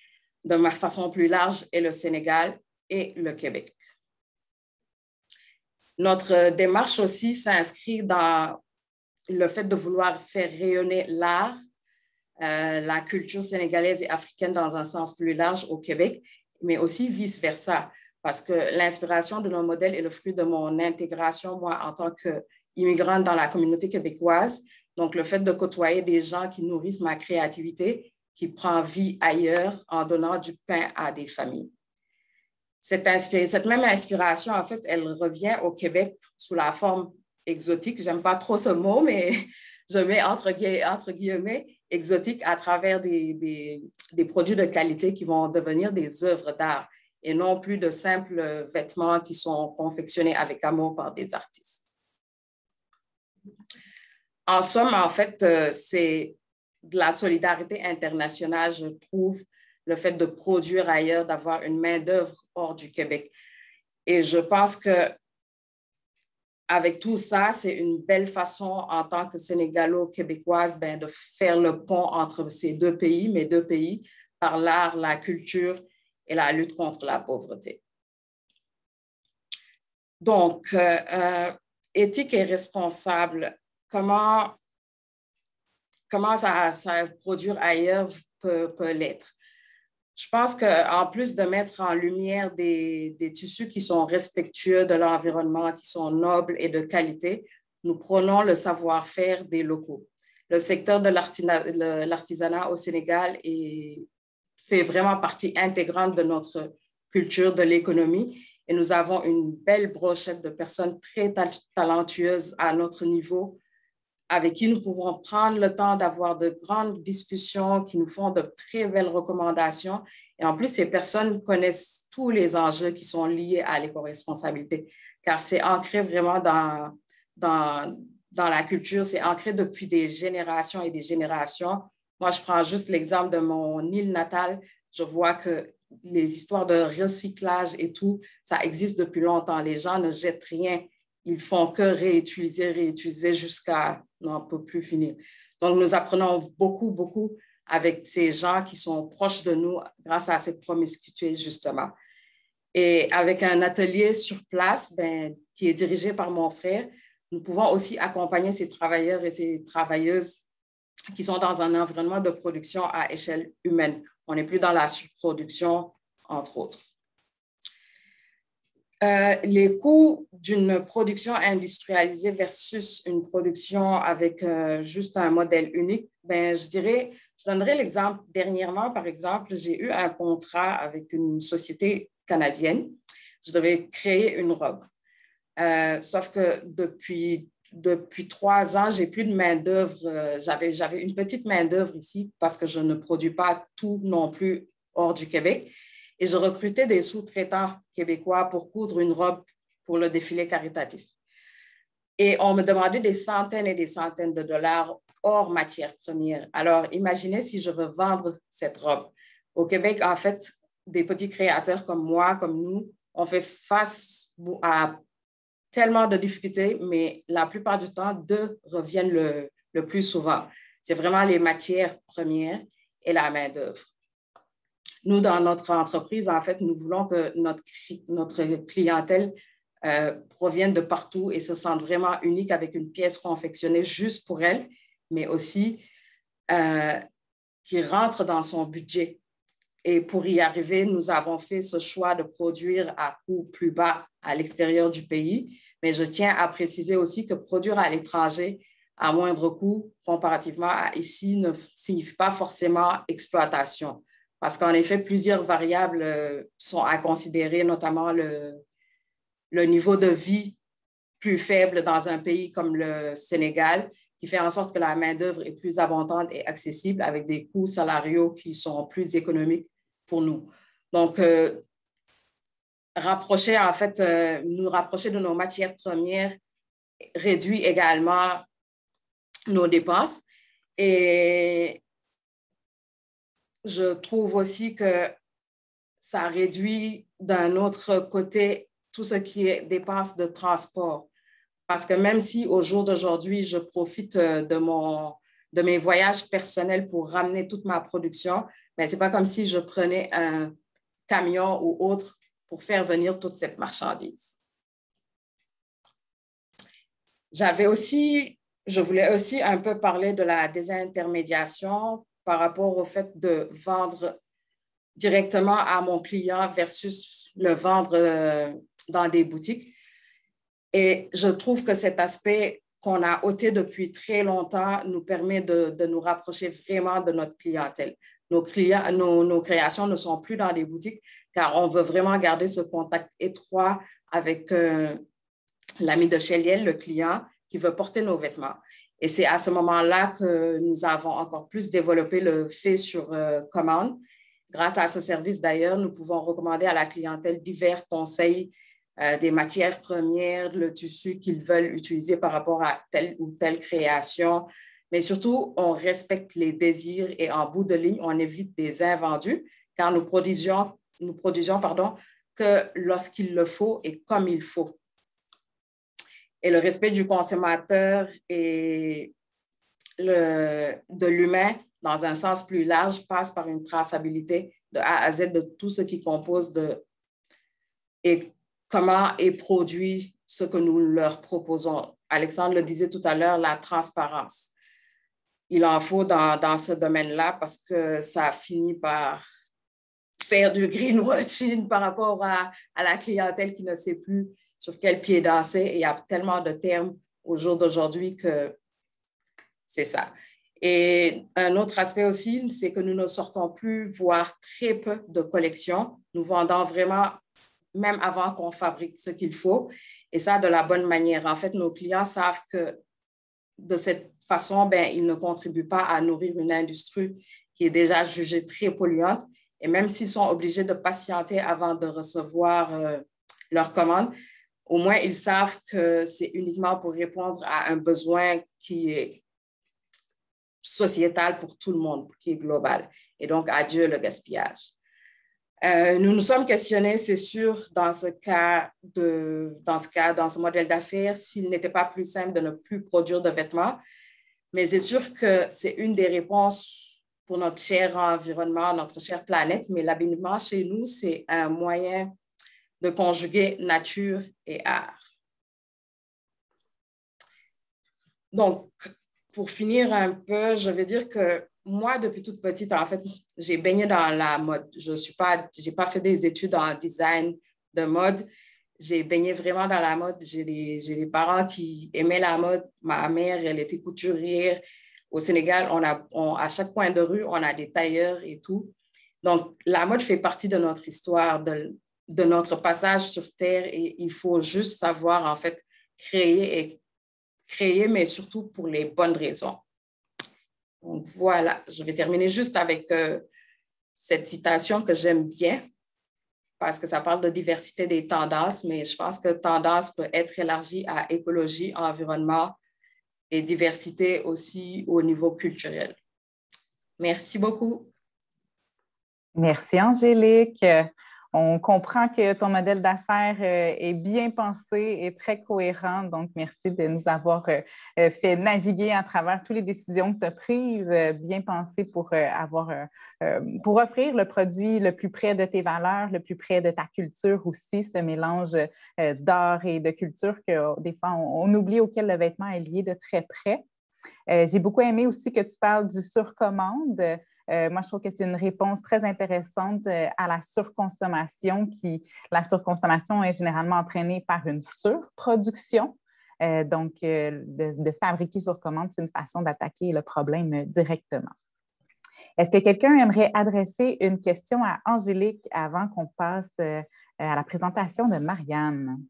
de façon plus large et le Sénégal et le Québec. Notre démarche aussi s'inscrit dans le fait de vouloir faire rayonner l'art, la culture sénégalaise et africaine dans un sens plus large au Québec, mais aussi vice-versa, parce que l'inspiration de nos modèles est le fruit de mon intégration, moi, en tant qu'immigrante dans la communauté québécoise. Donc, le fait de côtoyer des gens qui nourrissent ma créativité, qui prend vie ailleurs en donnant du pain à des familles. Cette même inspiration, en fait, elle revient au Québec sous la forme exotique. J'aime pas trop ce mot, mais je mets entre guillemets exotique à travers des produits de qualité qui vont devenir des œuvres d'art et non plus de simples vêtements qui sont confectionnés avec amour par des artistes. En somme, en fait, c'est de la solidarité internationale, je trouve, le fait de produire ailleurs, d'avoir une main-d'œuvre hors du Québec. Et je pense qu'avec tout ça, c'est une belle façon en tant que Sénégalo-Québécoise de faire le pont entre ces deux pays, mes deux pays, par l'art, la culture et la lutte contre la pauvreté. Donc, éthique et responsable, comment ça produire ailleurs peut l'être. Je pense qu'en plus de mettre en lumière des tissus qui sont respectueux de l'environnement, qui sont nobles et de qualité, nous prônons le savoir-faire des locaux. Le secteur de l'artisanat au Sénégal fait vraiment partie intégrante de notre culture, de l'économie, et nous avons une belle brochette de personnes très talentueuses à notre niveau, avec qui nous pouvons prendre le temps d'avoir de grandes discussions, qui nous font de très belles recommandations. Et en plus, ces personnes connaissent tous les enjeux qui sont liés à l'éco-responsabilité, car c'est ancré vraiment dans la culture, c'est ancré depuis des générations et des générations. Moi, je prends juste l'exemple de mon île natale. Je vois que les histoires de recyclage et tout, ça existe depuis longtemps. Les gens ne jettent rien. Ils font que réutiliser jusqu'à n'en peut plus finir. Donc, nous apprenons beaucoup avec ces gens qui sont proches de nous grâce à cette promiscuité, justement. Et avec un atelier sur place qui est dirigé par mon frère, nous pouvons aussi accompagner ces travailleurs et ces travailleuses qui sont dans un environnement de production à échelle humaine. On n'est plus dans la surproduction, entre autres. Les coûts d'une production industrialisée versus une production avec juste un modèle unique, je donnerai l'exemple. Dernièrement, par exemple, j'ai eu un contrat avec une société canadienne. Je devais créer une robe. Sauf que depuis 3 ans, j'ai plus de main-d'œuvre. J'avais une petite main-d'œuvre ici parce que je ne produis pas tout non plus hors du Québec. Et je recrutais des sous-traitants québécois pour coudre une robe pour le défilé caritatif. Et on me demandait des centaines et des centaines de dollars hors matières premières. Alors, imaginez si je veux vendre cette robe. Au Québec, en fait, des petits créateurs comme moi, comme nous, on fait face à tellement de difficultés, mais la plupart du temps, 2 reviennent le plus souvent. C'est vraiment les matières premières et la main-d'œuvre. Nous, dans notre entreprise, en fait, nous voulons que notre clientèle provienne de partout et se sente vraiment unique avec une pièce confectionnée juste pour elle, mais aussi qui rentre dans son budget. Et pour y arriver, nous avons fait ce choix de produire à coût plus bas à l'extérieur du pays. Mais je tiens à préciser aussi que produire à l'étranger à moindre coût comparativement à ici ne signifie pas forcément exploitation. Parce qu'en effet, plusieurs variables sont à considérer, notamment le niveau de vie plus faible dans un pays comme le Sénégal, qui fait en sorte que la main-d'œuvre est plus abondante et accessible avec des coûts salariaux qui sont plus économiques pour nous. Donc, nous rapprocher de nos matières premières réduit également nos dépenses. Et je trouve aussi que ça réduit d'un autre côté tout ce qui est dépenses de transport. Parce que même si au jour d'aujourd'hui, je profite de mes voyages personnels pour ramener toute ma production, mais ce n'est pas comme si je prenais un camion ou autre pour faire venir toute cette marchandise. Je voulais aussi un peu parler de la désintermédiation par rapport au fait de vendre directement à mon client versus le vendre dans des boutiques. Et je trouve que cet aspect qu'on a ôté depuis très longtemps nous permet de nous rapprocher vraiment de notre clientèle. Nos créations ne sont plus dans des boutiques car on veut vraiment garder ce contact étroit avec l'ami de chez Liel, le client, qui veut porter nos vêtements. Et c'est à ce moment-là que nous avons encore plus développé le fait sur commande. Grâce à ce service, d'ailleurs, nous pouvons recommander à la clientèle divers conseils des matières premières, le tissu qu'ils veulent utiliser par rapport à telle ou telle création. Mais surtout, on respecte les désirs et en bout de ligne, on évite des invendus car nous produisions que lorsqu'il le faut et comme il faut. Et le respect du consommateur et de l'humain, dans un sens plus large, passe par une traçabilité de A à Z de tout ce qui compose et comment est produit ce que nous leur proposons. Alexandre le disait tout à l'heure, la transparence. Il en faut dans ce domaine-là parce que ça finit par faire du greenwashing par rapport à la clientèle qui ne sait plus sur quel pied danser. Et il y a tellement de termes au jour d'aujourd'hui que c'est ça. Et un autre aspect aussi, c'est que nous ne sortons plus, voire très peu de collections. Nous vendons vraiment, même avant qu'on fabrique ce qu'il faut, et ça de la bonne manière. En fait, nos clients savent que de cette façon, ils ne contribuent pas à nourrir une industrie qui est déjà jugée très polluante. Et même s'ils sont obligés de patienter avant de recevoir leur commande, au moins ils savent que c'est uniquement pour répondre à un besoin qui est sociétal pour tout le monde, qui est global. Et donc, adieu le gaspillage. Nous nous sommes questionnés, c'est sûr, dans ce modèle d'affaires, s'il n'était pas plus simple de ne plus produire de vêtements. Mais c'est sûr que c'est une des réponses pour notre cher environnement, notre chère planète. Mais l'habillement chez nous, c'est un moyen de conjuguer nature et art. Donc, pour finir un peu, je vais dire que moi, depuis toute petite, en fait, j'ai baigné dans la mode. Je n'ai pas fait des études en design de mode. J'ai baigné vraiment dans la mode. J'ai des parents qui aimaient la mode. Ma mère, elle était couturière. Au Sénégal, à chaque coin de rue, on a des tailleurs et tout. Donc, la mode fait partie de notre histoire, de notre passage sur Terre. Et il faut juste savoir, en fait, créer, mais surtout pour les bonnes raisons. Donc, voilà, je vais terminer juste avec cette citation que j'aime bien parce que ça parle de diversité des tendances, mais je pense que tendance peut être élargie à écologie, environnement et diversité aussi au niveau culturel. Merci beaucoup. Merci, Angélique. On comprend que ton modèle d'affaires est bien pensé et très cohérent. Donc, merci de nous avoir fait naviguer à travers toutes les décisions que tu as prises, bien pensées pour offrir le produit le plus près de tes valeurs, le plus près de ta culture aussi, ce mélange d'art et de culture que des fois on oublie, auquel le vêtement est lié de très près. J'ai beaucoup aimé aussi que tu parles du surcommande. Moi, je trouve que c'est une réponse très intéressante à la surconsommation. La surconsommation est généralement entraînée par une surproduction. Donc, de fabriquer sur commande, c'est une façon d'attaquer le problème directement. Est-ce que quelqu'un aimerait adresser une question à Angélique avant qu'on passe à la présentation de Marianne?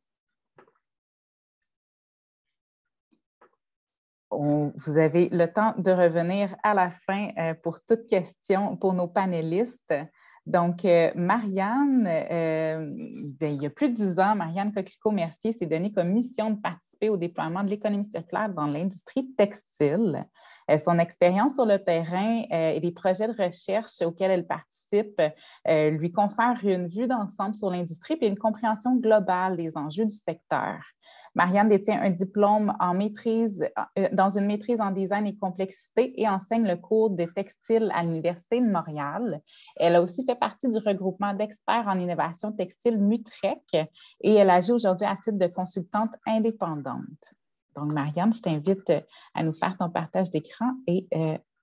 vous avez le temps de revenir à la fin pour toute question pour nos panélistes. Donc, Marianne, il y a plus de 10 ans, Marianne Coquelicot-Mercier s'est donnée comme mission de participer au déploiement de l'économie circulaire dans l'industrie textile. Son expérience sur le terrain et les projets de recherche auxquels elle participe lui confèrent une vue d'ensemble sur l'industrie et une compréhension globale des enjeux du secteur. Marianne détient un diplôme en maîtrise, dans une maîtrise en design et complexité et enseigne le cours des textiles à l'Université de Montréal. Elle a aussi fait partie du regroupement d'experts en innovation textile Mutrec et elle agit aujourd'hui à titre de consultante indépendante. Donc, Marianne, je t'invite à nous faire ton partage d'écran et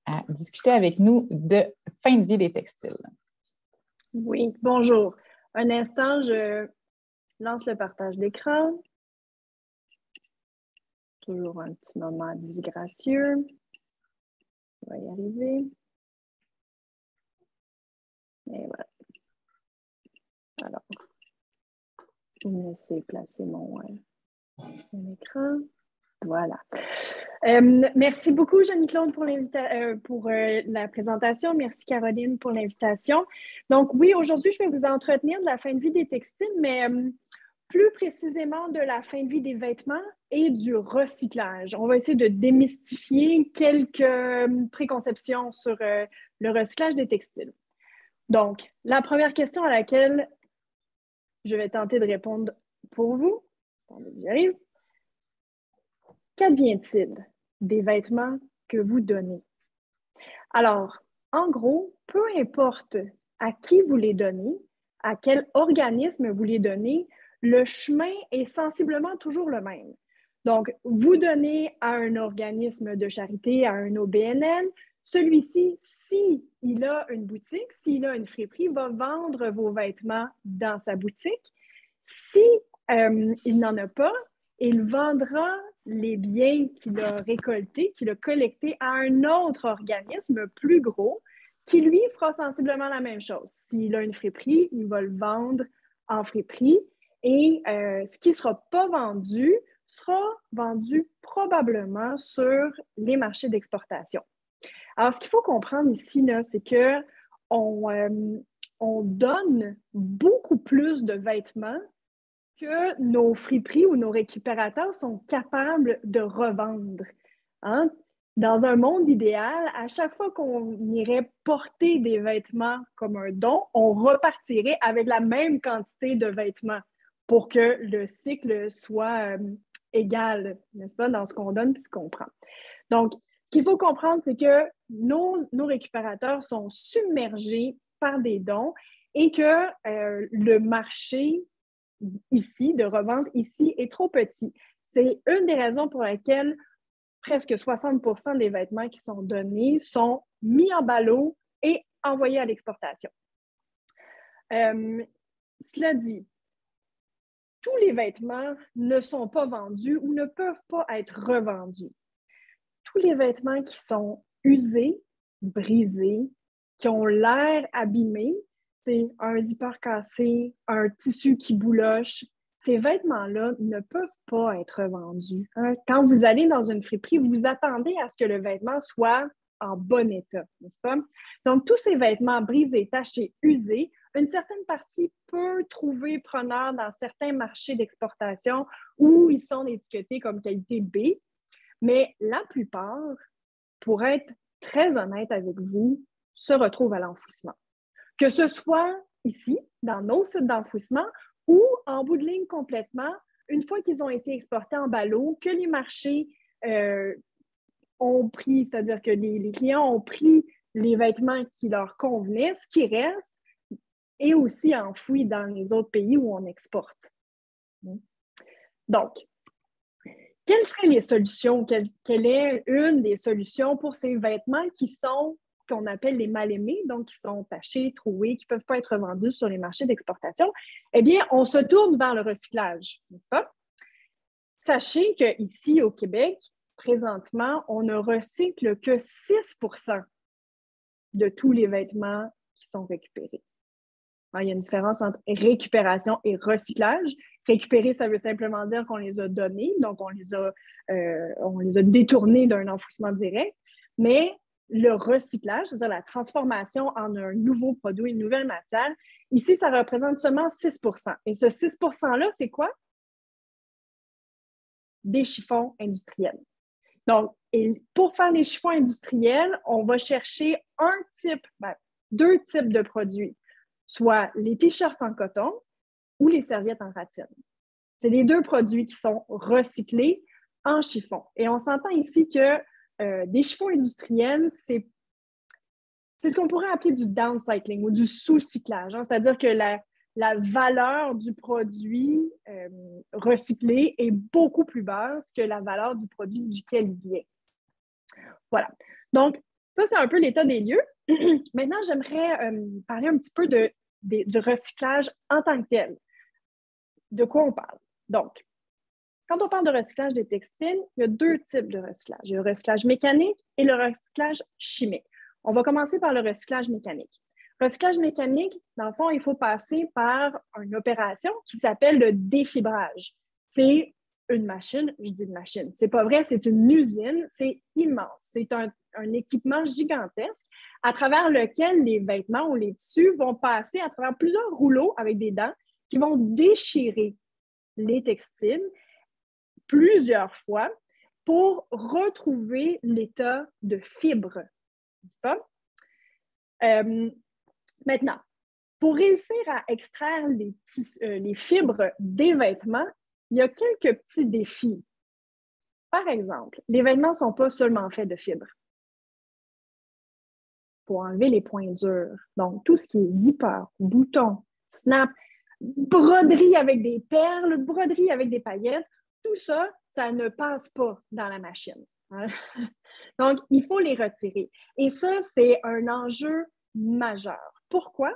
à discuter avec nous de fin de vie des textiles. Oui, bonjour. Un instant, je lance le partage d'écran. Toujours un petit moment disgracieux. On va y arriver. Et voilà. Alors, je vais me laisser placer mon écran. Voilà. Merci beaucoup, Jeannie-Claude, pour la présentation. Merci, Caroline, pour l'invitation. Donc, oui, aujourd'hui, je vais vous entretenir de la fin de vie des textiles, mais plus précisément de la fin de vie des vêtements et du recyclage. On va essayer de démystifier quelques préconceptions sur le recyclage des textiles. Donc, la première question à laquelle je vais tenter de répondre pour vous, attendez, j'y arrive. Qu'advient-il des vêtements que vous donnez? Alors, en gros, peu importe à qui vous les donnez, à quel organisme vous les donnez, le chemin est sensiblement toujours le même. Donc, vous donnez à un organisme de charité, à un OBNL, celui-ci, s'il a une boutique, s'il a une friperie, va vendre vos vêtements dans sa boutique. Si il n'en a pas, il vendra les biens qu'il a récoltés, qu'il a collectés à un autre organisme plus gros qui, lui, fera sensiblement la même chose. S'il a une friperie, il va le vendre en friperie et ce qui ne sera pas vendu sera vendu probablement sur les marchés d'exportation. Alors, ce qu'il faut comprendre ici, c'est qu'on donne beaucoup plus de vêtements que nos friperies ou nos récupérateurs sont capables de revendre. Hein? Dans un monde idéal, à chaque fois qu'on irait porter des vêtements comme un don, on repartirait avec la même quantité de vêtements pour que le cycle soit égal, n'est-ce pas, dans ce qu'on donne et ce qu'on prend. Donc, ce qu'il faut comprendre, c'est que nos récupérateurs sont submergés par des dons et que le marché ici, de revente ici, est trop petit. C'est une des raisons pour lesquelles presque 60% des vêtements qui sont donnés sont mis en ballot et envoyés à l'exportation. Cela dit, tous les vêtements ne sont pas vendus ou ne peuvent pas être revendus. Tous les vêtements qui sont usés, brisés, qui ont l'air abîmés, c'est un zipper cassé, un tissu qui bouloche, ces vêtements-là ne peuvent pas être vendus. Hein? Quand vous allez dans une friperie, vous attendez à ce que le vêtement soit en bon état, n'est-ce pas? Donc, tous ces vêtements brisés, tachés, usés, une certaine partie peut trouver preneur dans certains marchés d'exportation où ils sont étiquetés comme qualité B, mais la plupart, pour être très honnête avec vous, se retrouvent à l'enfouissement. Que ce soit ici, dans nos sites d'enfouissement, ou en bout de ligne complètement, une fois qu'ils ont été exportés en ballot, que les marchés ont pris, c'est-à-dire que les clients ont pris les vêtements qui leur convenaient, ce qui reste est aussi enfoui dans les autres pays où on exporte. Donc, quelles seraient les solutions? Quelle est une des solutions pour ces vêtements qu'on appelle les mal-aimés, donc qui sont tachés, troués, qui ne peuvent pas être vendus sur les marchés d'exportation? Eh bien, on se tourne vers le recyclage, n'est-ce pas? Sachez qu'ici, au Québec, présentement, on ne recycle que 6% de tous les vêtements qui sont récupérés. Alors, il y a une différence entre récupération et recyclage. Récupérer, ça veut simplement dire qu'on les a donnés, donc on les a détournés d'un enfouissement direct. Mais le recyclage, c'est-à-dire la transformation en un nouveau produit, une nouvelle matière, ici, ça représente seulement 6 %. Et ce 6 %-là, c'est quoi? Des chiffons industriels. Donc, pour faire les chiffons industriels, on va chercher deux types de produits, soit les t-shirts en coton ou les serviettes en ratine. C'est les deux produits qui sont recyclés en chiffon. Et on s'entend ici que des chiffons industriels, c'est ce qu'on pourrait appeler du downcycling ou du sous-cyclage, hein? C'est-à-dire que la valeur du produit recyclé est beaucoup plus basse que la valeur du produit duquel il vient. Voilà. Donc, ça, c'est un peu l'état des lieux. Maintenant, j'aimerais parler un petit peu du recyclage en tant que tel. De quoi on parle? Donc, quand on parle de recyclage des textiles, il y a deux types de recyclage. Il y a le recyclage mécanique et le recyclage chimique. On va commencer par le recyclage mécanique. Le recyclage mécanique, dans le fond, il faut passer par une opération qui s'appelle le défibrage. C'est une machine, je dis une machine, c'est pas vrai, c'est une usine, c'est immense. C'est un équipement gigantesque à travers lequel les vêtements ou les tissus vont passer à travers plusieurs rouleaux avec des dents qui vont déchirer les textiles plusieurs fois pour retrouver l'état de fibre. N'est-ce pas? Maintenant, pour réussir à extraire les fibres des vêtements, il y a quelques petits défis. Par exemple, les vêtements ne sont pas seulement faits de fibres. Il faut enlever les points durs. Donc, tout ce qui est zipper, bouton, snap, broderie avec des perles, broderie avec des paillettes, tout ça, ça ne passe pas dans la machine. Hein? Donc, il faut les retirer. Et ça, c'est un enjeu majeur. Pourquoi?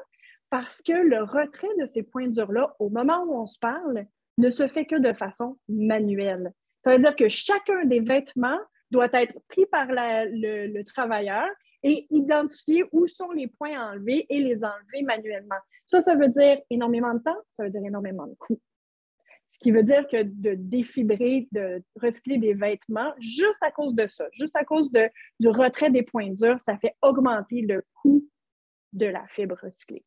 Parce que le retrait de ces points durs-là, au moment où on se parle, ne se fait que de façon manuelle. Ça veut dire que chacun des vêtements doit être pris par le travailleur et identifier où sont les points à enlever et les enlever manuellement. Ça veut dire énormément de temps, ça veut dire énormément de coûts. Ce qui veut dire que de défibrer, de recycler des vêtements, juste à cause de ça, juste à cause du retrait des points durs, ça fait augmenter le coût de la fibre recyclée.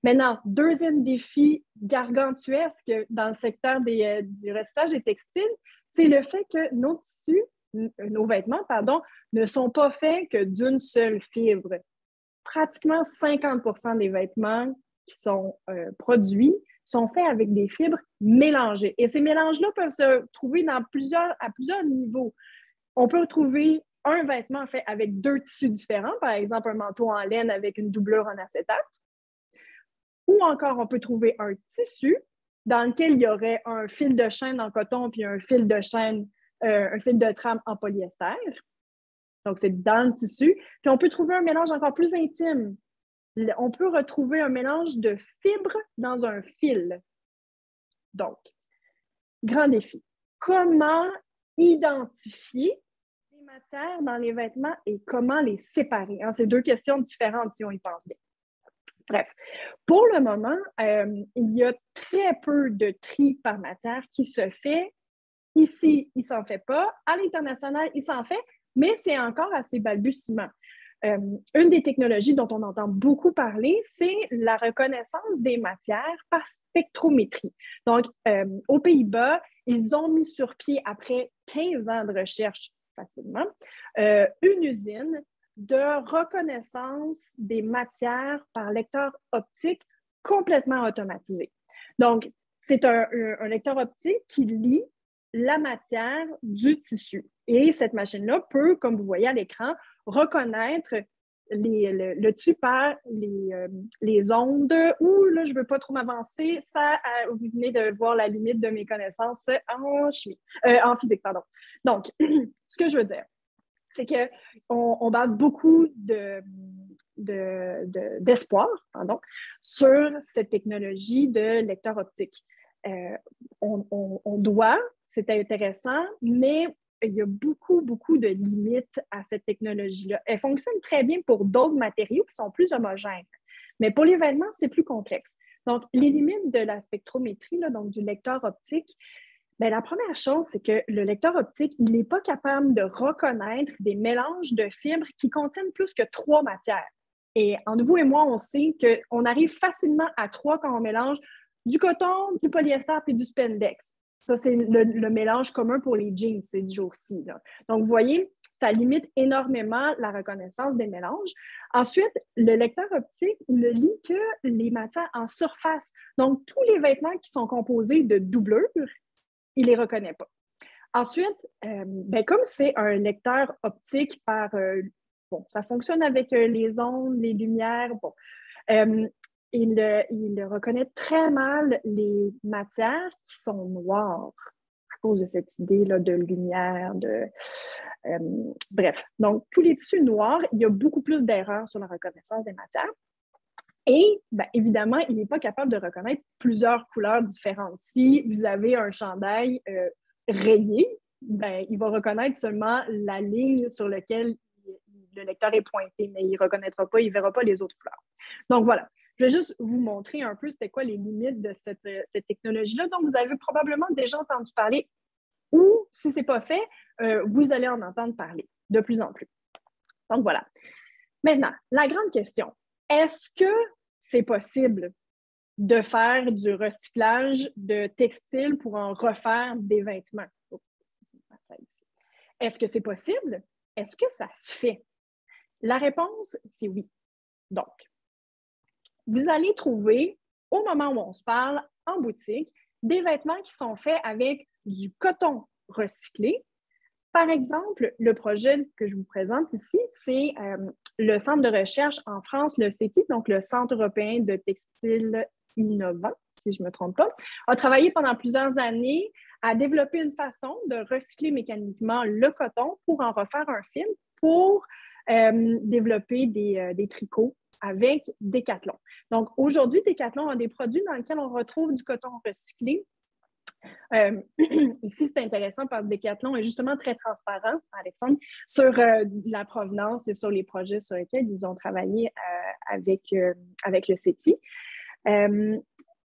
Maintenant, deuxième défi gargantuesque dans le secteur du recyclage des textiles, c'est le fait que nos vêtements, ne sont pas faits que d'une seule fibre. Pratiquement 50 % des vêtements qui sont produits sont faits avec des fibres mélangées. Et ces mélanges-là peuvent se trouver à plusieurs niveaux. On peut trouver un vêtement fait avec deux tissus différents, par exemple un manteau en laine avec une doublure en acétate. Ou encore, on peut trouver un tissu dans lequel il y aurait un fil de chaîne en coton puis un fil de chaîne, un fil de trame en polyester. Donc, c'est dans le tissu. Puis, on peut trouver un mélange encore plus intime. On peut retrouver un mélange de fibres dans un fil. Donc, grand défi. Comment identifier les matières dans les vêtements et comment les séparer? Hein, c'est deux questions différentes si on y pense bien. Bref, pour le moment, il y a très peu de tri par matière qui se fait. Ici, il ne s'en fait pas. À l'international, il s'en fait, mais c'est encore assez balbutiement. Une des technologies dont on entend beaucoup parler, c'est la reconnaissance des matières par spectrométrie. Donc, aux Pays-Bas, ils ont mis sur pied, après 15 ans de recherche facilement, une usine de reconnaissance des matières par lecteur optique complètement automatisé. Donc, c'est un lecteur optique qui lit la matière du tissu. Et cette machine-là peut, comme vous voyez à l'écran, reconnaître le tissu par les ondes ou, là, je ne veux pas trop m'avancer, ça, vous venez de voir la limite de mes connaissances en physique, pardon. Donc, ce que je veux dire, c'est qu'on base beaucoup d'espoir sur cette technologie de lecteur optique. On doit, c'est intéressant, mais il y a beaucoup, beaucoup de limites à cette technologie-là. Elle fonctionne très bien pour d'autres matériaux qui sont plus homogènes. Mais pour les vêtements, c'est plus complexe. Donc, les limites de la spectrométrie, là, donc du lecteur optique, bien, la première chose, c'est que le lecteur optique, il n'est pas capable de reconnaître des mélanges de fibres qui contiennent plus que 3 matières. Et entre vous et moi, on sait qu'on arrive facilement à 3 quand on mélange du coton, du polyester et du spandex. Ça, c'est le mélange commun pour les jeans ces jours-ci. Donc, vous voyez, ça limite énormément la reconnaissance des mélanges. Ensuite, le lecteur optique, il ne lit que les matières en surface. Donc, tous les vêtements qui sont composés de doublures, il ne les reconnaît pas. Ensuite, comme c'est un lecteur optique par... ça fonctionne avec les ondes, les lumières. Il reconnaît très mal les matières qui sont noires à cause de cette idée-là de lumière, bref. Donc, tous les tissus noirs, il y a beaucoup plus d'erreurs sur la reconnaissance des matières. Et, évidemment, il n'est pas capable de reconnaître plusieurs couleurs différentes. Si vous avez un chandail rayé, il va reconnaître seulement la ligne sur laquelle le lecteur est pointé, mais il ne reconnaîtra pas, il ne verra pas les autres couleurs. Donc, voilà. Je vais juste vous montrer un peu c'était quoi les limites de cette technologie-là. Donc, vous avez probablement déjà entendu parler ou, si ce n'est pas fait, vous allez en entendre parler de plus en plus. Donc, voilà. Maintenant, la grande question, est-ce que c'est possible de faire du recyclage de textiles pour en refaire des vêtements? Est-ce que c'est possible? Est-ce que ça se fait? La réponse, c'est oui. Donc, vous allez trouver, au moment où on se parle, en boutique, des vêtements qui sont faits avec du coton recyclé. Par exemple, le projet que je vous présente ici, c'est le centre de recherche en France, le CETI, donc le Centre européen de textiles innovants, si je ne me trompe pas, a travaillé pendant plusieurs années à développer une façon de recycler mécaniquement le coton pour en refaire un film pour développer des tricots avec Decathlon. Donc, aujourd'hui, Decathlon a des produits dans lesquels on retrouve du coton recyclé. Ici, c'est intéressant parce que Decathlon est justement très transparent, Alexandre, sur la provenance et sur les projets sur lesquels ils ont travaillé avec le CETI.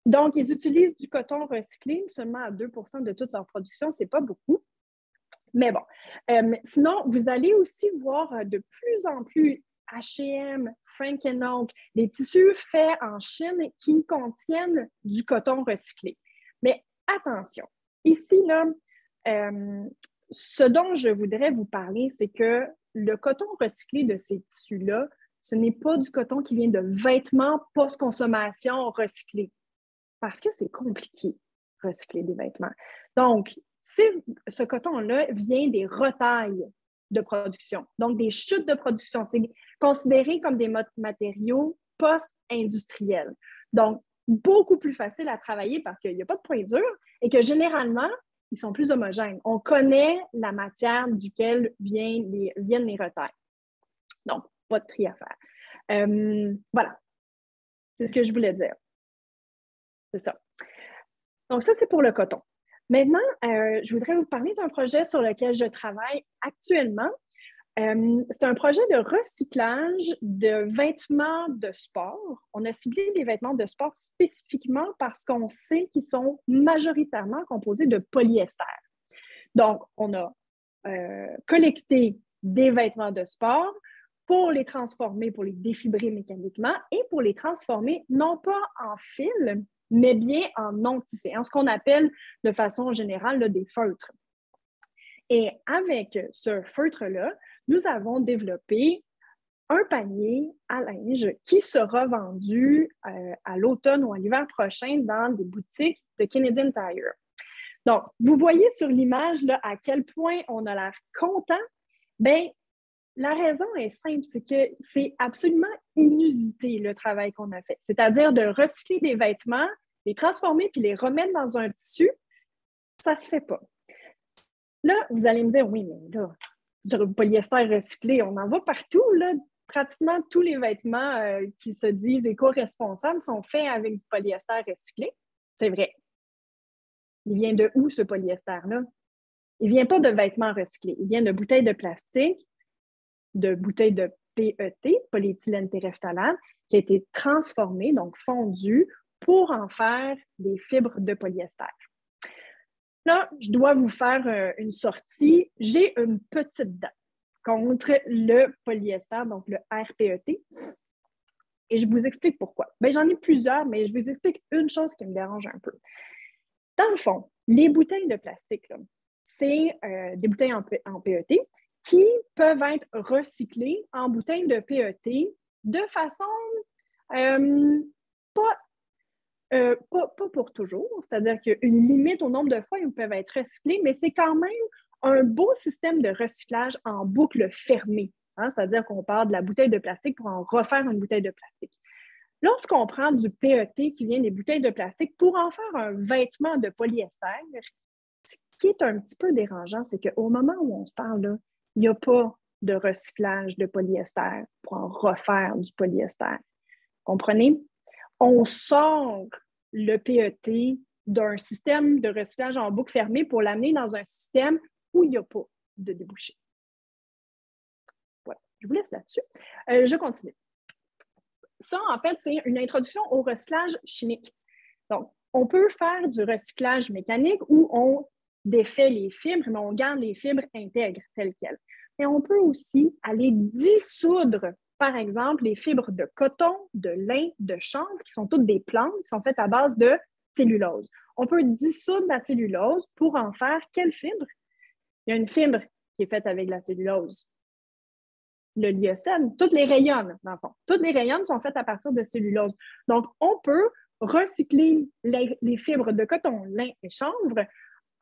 Donc, ils utilisent du coton recyclé seulement à 2 % de toute leur production. Ce n'est pas beaucoup. Mais bon, sinon, vous allez aussi voir de plus en plus H&M, Frank & Oak, des tissus faits en Chine qui contiennent du coton recyclé. Mais attention, ici, là, ce dont je voudrais vous parler, c'est que le coton recyclé de ces tissus-là, ce n'est pas du coton qui vient de vêtements post-consommation recyclés. Parce que c'est compliqué, recycler des vêtements. Donc, ce coton-là vient des retailles de production, donc des chutes de production. C'est considéré comme des matériaux post-industriels. Donc, beaucoup plus facile à travailler parce qu'il n'y a pas de point dur et que généralement, ils sont plus homogènes. On connaît la matière duquel viennent les retailles. Donc, pas de tri à faire. Voilà. C'est ce que je voulais dire. C'est ça. Donc, ça, c'est pour le coton. Maintenant, je voudrais vous parler d'un projet sur lequel je travaille actuellement. C'est un projet de recyclage de vêtements de sport. On a ciblé les vêtements de sport spécifiquement parce qu'on sait qu'ils sont majoritairement composés de polyester. Donc, on a collecté des vêtements de sport pour les transformer, pour les défibrer mécaniquement et pour les transformer non pas en fil, mais bien en non-tissé, en ce qu'on appelle de façon générale là, des feutres. Et avec ce feutre-là, nous avons développé un panier à linge qui sera vendu à l'automne ou à l'hiver prochain dans des boutiques de Canadian Tire. Donc, vous voyez sur l'image là, à quel point on a l'air content. Bien, la raison est simple, c'est que c'est absolument inusité le travail qu'on a fait. C'est-à-dire de recycler des vêtements, les transformer puis les remettre dans un tissu, ça ne se fait pas. Là, vous allez me dire, oui, mais là, du polyester recyclé, on en voit partout, là. Pratiquement tous les vêtements qui se disent éco-responsables sont faits avec du polyester recyclé. C'est vrai. Il vient de où, ce polyester-là? Il ne vient pas de vêtements recyclés. Il vient de bouteilles de plastique, de bouteilles de PET, polyéthylène terephthalate, qui a été transformée, donc fondue, pour en faire des fibres de polyester. Là, je dois vous faire une sortie. J'ai une petite dent contre le polyester, donc le RPET. Et je vous explique pourquoi. Bien, j'en ai plusieurs, mais je vous explique une chose qui me dérange un peu. Dans le fond, les bouteilles de plastique, c'est des bouteilles en PET qui peuvent être recyclées en bouteilles de PET de façon pas pour toujours, c'est-à-dire qu'il y a une limite au nombre de fois où ils peuvent être recyclés, mais c'est quand même un beau système de recyclage en boucle fermée. Hein? C'est-à-dire qu'on part de la bouteille de plastique pour en refaire une bouteille de plastique. Lorsqu'on prend du PET qui vient des bouteilles de plastique pour en faire un vêtement de polyester, ce qui est un petit peu dérangeant, c'est qu'au moment où on se parle, là, il n'y a pas de recyclage de polyester pour en refaire du polyester. Comprenez? On sort le PET d'un système de recyclage en boucle fermée pour l'amener dans un système où il n'y a pas de débouché. Voilà, je vous laisse là-dessus. Je continue. Ça, en fait, c'est une introduction au recyclage chimique. Donc, on peut faire du recyclage mécanique où on défait les fibres, mais on garde les fibres intègres telles quelles. Et on peut aussi aller dissoudre, par exemple, les fibres de coton, de lin, de chanvre, qui sont toutes des plantes, qui sont faites à base de cellulose. On peut dissoudre la cellulose pour en faire quelle fibre? Il y a une fibre qui est faite avec la cellulose. Le lyocène, toutes les rayonnes, dans le fond. Toutes les rayonnes sont faites à partir de cellulose. Donc, on peut recycler les fibres de coton, lin et chanvre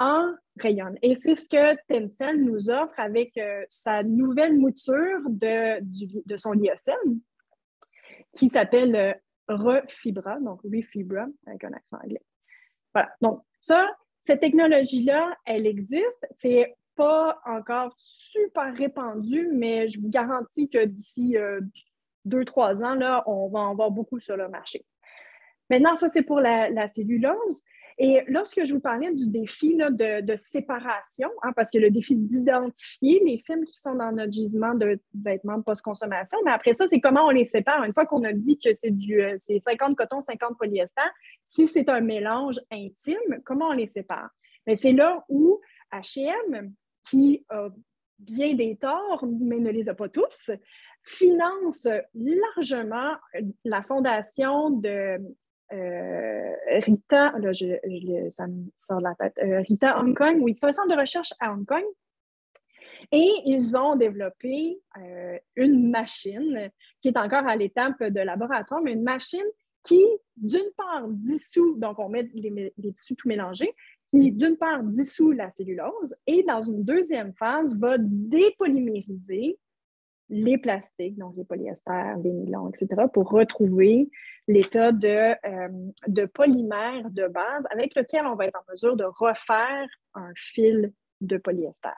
en rayonne. Et c'est ce que Tencel nous offre avec sa nouvelle mouture de son lyocène qui s'appelle Refibra, donc Refibra avec un accent anglais. Voilà. Donc, cette technologie-là, elle existe. C'est pas encore super répandu, mais je vous garantis que d'ici 2-3 ans, là, on va en voir beaucoup sur le marché. Maintenant, ça, c'est pour la cellulose. Et lorsque je vous parlais du défi là, de séparation, hein, parce que le défi d'identifier les fibres qui sont dans notre gisement de vêtements post-consommation, mais après ça, c'est comment on les sépare. Une fois qu'on a dit que c'est 50 coton, 50 polyester, si c'est un mélange intime, comment on les sépare? Mais c'est là où H&M, qui a bien des torts, mais ne les a pas tous, finance largement la fondation de Rita, là, ça me sort de la tête, Rita Hong Kong, oui, c'est un centre de recherche à Hong Kong. Et ils ont développé une machine qui est encore à l'étape de laboratoire, mais une machine qui, d'une part, dissout, donc on met les tissus tout mélangés, qui, d'une part, dissout la cellulose et, dans une deuxième phase, va dépolymériser les plastiques, donc les polyesters, les nylons, etc., pour retrouver l'état de polymère de base avec lequel on va être en mesure de refaire un fil de polyester.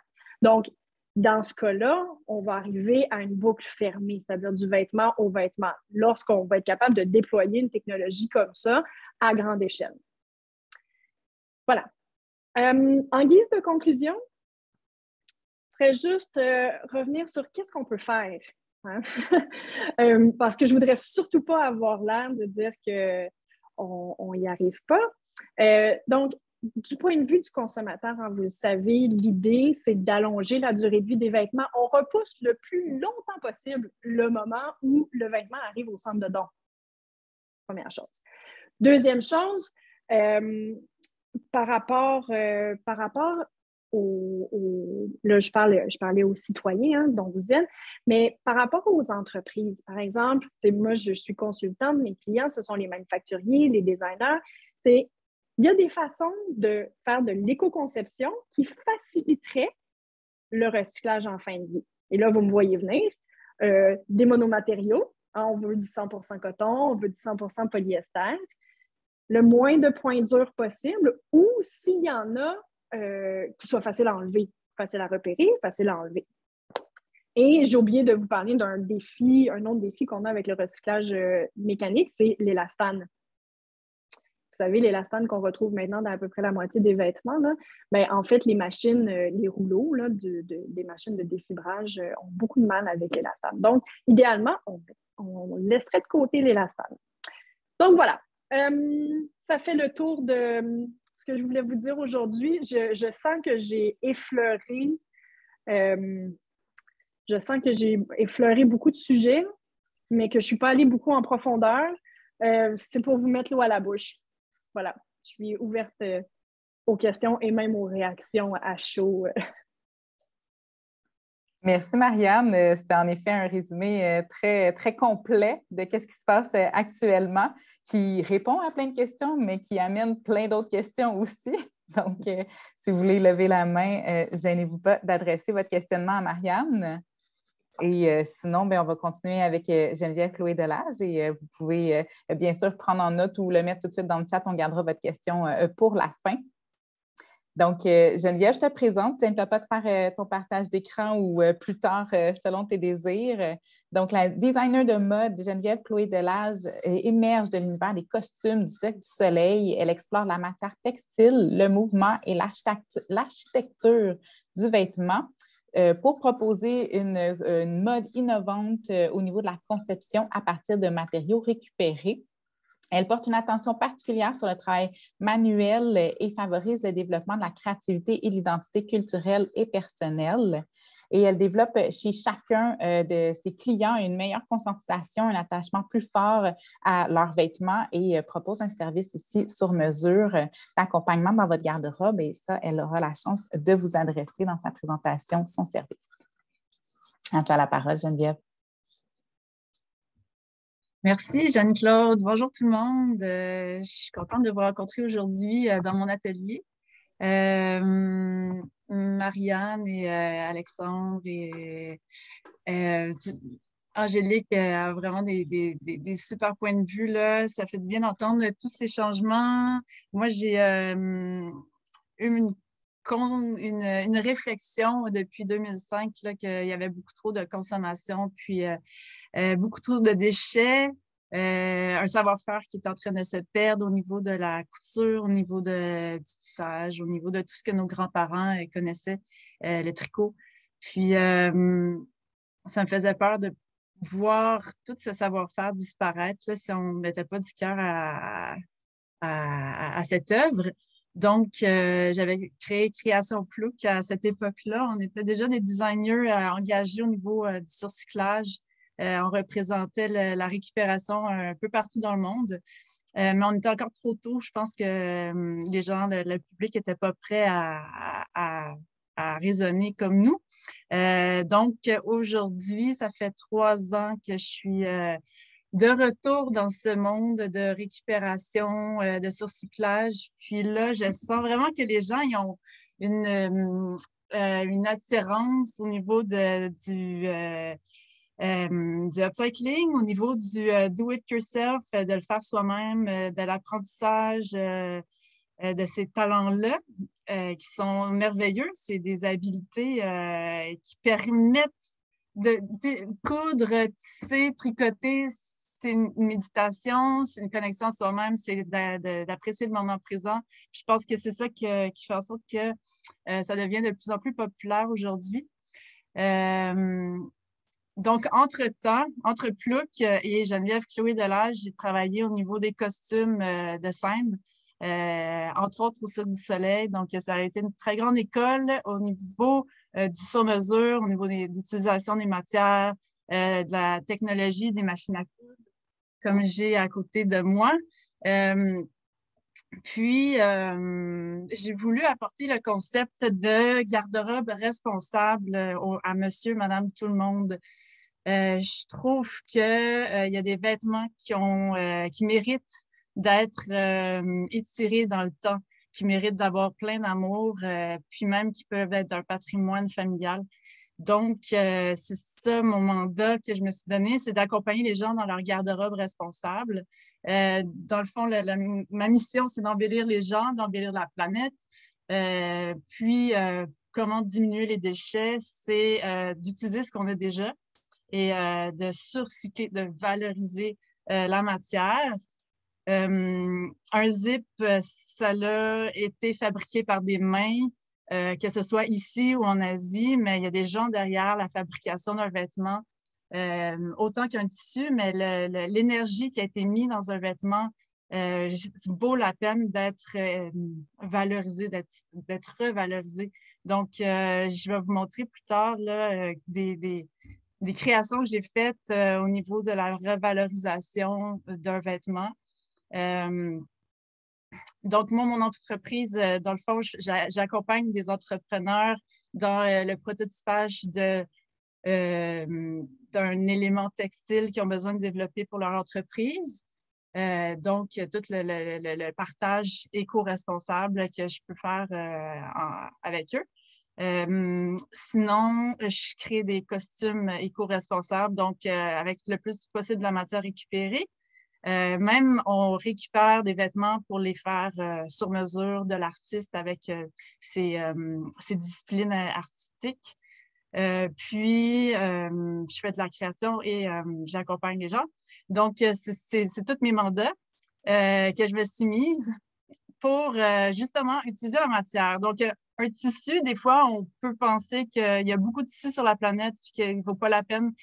Donc, dans ce cas-là, on va arriver à une boucle fermée, c'est-à-dire du vêtement au vêtement, lorsqu'on va être capable de déployer une technologie comme ça à grande échelle. Voilà. En guise de conclusion, juste revenir sur qu'est-ce qu'on peut faire. Hein? Parce que je ne voudrais surtout pas avoir l'air de dire qu'on n'y arrive pas. Donc, du point de vue du consommateur, hein, vous le savez, l'idée, c'est d'allonger la durée de vie des vêtements. On repousse le plus longtemps possible le moment où le vêtement arrive au centre de don. Première chose. Deuxième chose, par rapport là, je parlais aux citoyens, hein, dont vous êtes, mais par rapport aux entreprises, par exemple, moi, je suis consultante, mes clients, ce sont les manufacturiers, les designers. Il y a des façons de faire de l'éco-conception qui faciliteraient le recyclage en fin de vie. Et là, vous me voyez venir, des monomatériaux, hein, on veut du 100% coton, on veut du 100% polyester, le moins de points durs possible, ou s'il y en a, qui soit facile à enlever, facile à repérer, facile à enlever. Et j'ai oublié de vous parler d'un défi, un autre défi qu'on a avec le recyclage mécanique, c'est l'élastane. Vous savez, l'élastane qu'on retrouve maintenant dans à peu près la moitié des vêtements, là, bien, en fait, les machines, les rouleaux là, des machines de défibrage ont beaucoup de mal avec l'élastane. Donc, idéalement, on laisserait de côté l'élastane. Donc, voilà. Ça fait le tour de ce que je voulais vous dire aujourd'hui. Je sens que j'ai effleuré beaucoup de sujets, mais que je ne suis pas allée beaucoup en profondeur. C'est pour vous mettre l'eau à la bouche. Voilà, je suis ouverte aux questions et même aux réactions à chaud. Merci, Marianne. C'était en effet un résumé très, très complet de ce qui se passe actuellement, qui répond à plein de questions, mais qui amène plein d'autres questions aussi. Donc, si vous voulez lever la main, gênez-vous pas d'adresser votre questionnement à Marianne. Et sinon, bien, on va continuer avec Geneviève Chloé Delage et vous pouvez bien sûr prendre en note ou le mettre tout de suite dans le chat. On gardera votre question pour la fin. Donc, Geneviève, je te présente. Tu n'as pas de faire ton partage d'écran ou plus tard, selon tes désirs. Donc, la designer de mode, Geneviève Chloé Delage, émerge de l'univers des costumes du Cirque du Soleil. Elle explore la matière textile, le mouvement et l'architecture du vêtement pour proposer une mode innovante au niveau de la conception à partir de matériaux récupérés. Elle porte une attention particulière sur le travail manuel et favorise le développement de la créativité et l'identité culturelle et personnelle. Et elle développe chez chacun de ses clients une meilleure conscientisation, un attachement plus fort à leurs vêtements et propose un service aussi sur mesure d'accompagnement dans votre garde-robe. Et ça, elle aura la chance de vous adresser dans sa présentation son service. À toi la parole, Geneviève. Merci, Jeanne-Claude. Bonjour tout le monde. Je suis contente de vous rencontrer aujourd'hui dans mon atelier. Marianne et Alexandre et Angélique a vraiment des super points de vue, là. Ça fait du bien d'entendre tous ces changements. Moi, j'ai eu une réflexion depuis 2005 là, qu'il y avait beaucoup trop de consommation, puis beaucoup trop de déchets, un savoir-faire qui est en train de se perdre au niveau de la couture, au niveau du tissage, au niveau de tout ce que nos grands-parents connaissaient, le tricot. Puis, ça me faisait peur de voir tout ce savoir-faire disparaître là, si on ne mettait pas du cœur à cette œuvre. Donc, j'avais créé Création Plouc à cette époque-là. On était déjà des designers engagés au niveau du surcyclage. On représentait la récupération un peu partout dans le monde. Mais on était encore trop tôt. Je pense que les gens, le public n'était pas prêt à raisonner comme nous. Donc, aujourd'hui, ça fait 3 ans que je suis de retour dans ce monde de récupération, de surcyclage. Puis là, je sens vraiment que les gens ils ont une attirance au niveau du upcycling, au niveau du do-it-yourself, de le faire soi-même, de l'apprentissage de ces talents-là qui sont merveilleux. C'est des habiletés qui permettent de coudre, tisser, tricoter. C'est une méditation, c'est une connexion à soi-même, c'est d'apprécier le moment présent. Puis je pense que c'est ça qui fait en sorte que ça devient de plus en plus populaire aujourd'hui. Donc, entre-temps, entre Plouc et Geneviève Chloé Delage, j'ai travaillé au niveau des costumes de scène, entre autres au Cirque du Soleil. Donc, ça a été une très grande école au niveau du sur-mesure, au niveau de l'utilisation des matières, de la technologie, des machines à coudre, comme j'ai à côté de moi. Puis, j'ai voulu apporter le concept de garde-robe responsable à monsieur, madame, tout le monde. Je trouve qu'il y a des vêtements qui méritent d'être étirés dans le temps, qui méritent d'avoir plein d'amour, puis même qui peuvent être un patrimoine familial. Donc, c'est ça mon mandat que je me suis donné, c'est d'accompagner les gens dans leur garde-robe responsable. Dans le fond, ma mission, c'est d'embellir les gens, d'embellir la planète. Puis, comment diminuer les déchets, c'est d'utiliser ce qu'on a déjà et de surcycler, de valoriser la matière. Un zip, ça a été fabriqué par des mains, que ce soit ici ou en Asie, mais il y a des gens derrière la fabrication d'un vêtement, autant qu'un tissu, mais l'énergie qui a été mise dans un vêtement c'est beau la peine d'être valorisé, d'être revalorisé. Donc, je vais vous montrer plus tard là, des créations que j'ai faites au niveau de la revalorisation d'un vêtement. Donc, moi, mon entreprise, dans le fond, j'accompagne des entrepreneurs dans le prototypage d'un élément textile qu'ils ont besoin de développer pour leur entreprise. Donc, tout le partage éco-responsable que je peux faire avec eux. Sinon, je crée des costumes éco-responsables, donc avec le plus possible de la matière récupérée. Même, on récupère des vêtements pour les faire sur mesure de l'artiste avec ses disciplines artistiques. Puis, je fais de la création et j'accompagne les gens. Donc, c'est tous mes mandats que je me suis mise pour justement utiliser la matière. Donc, un tissu, des fois, on peut penser qu'il y a beaucoup de tissus sur la planète et qu'il ne vaut pas la peine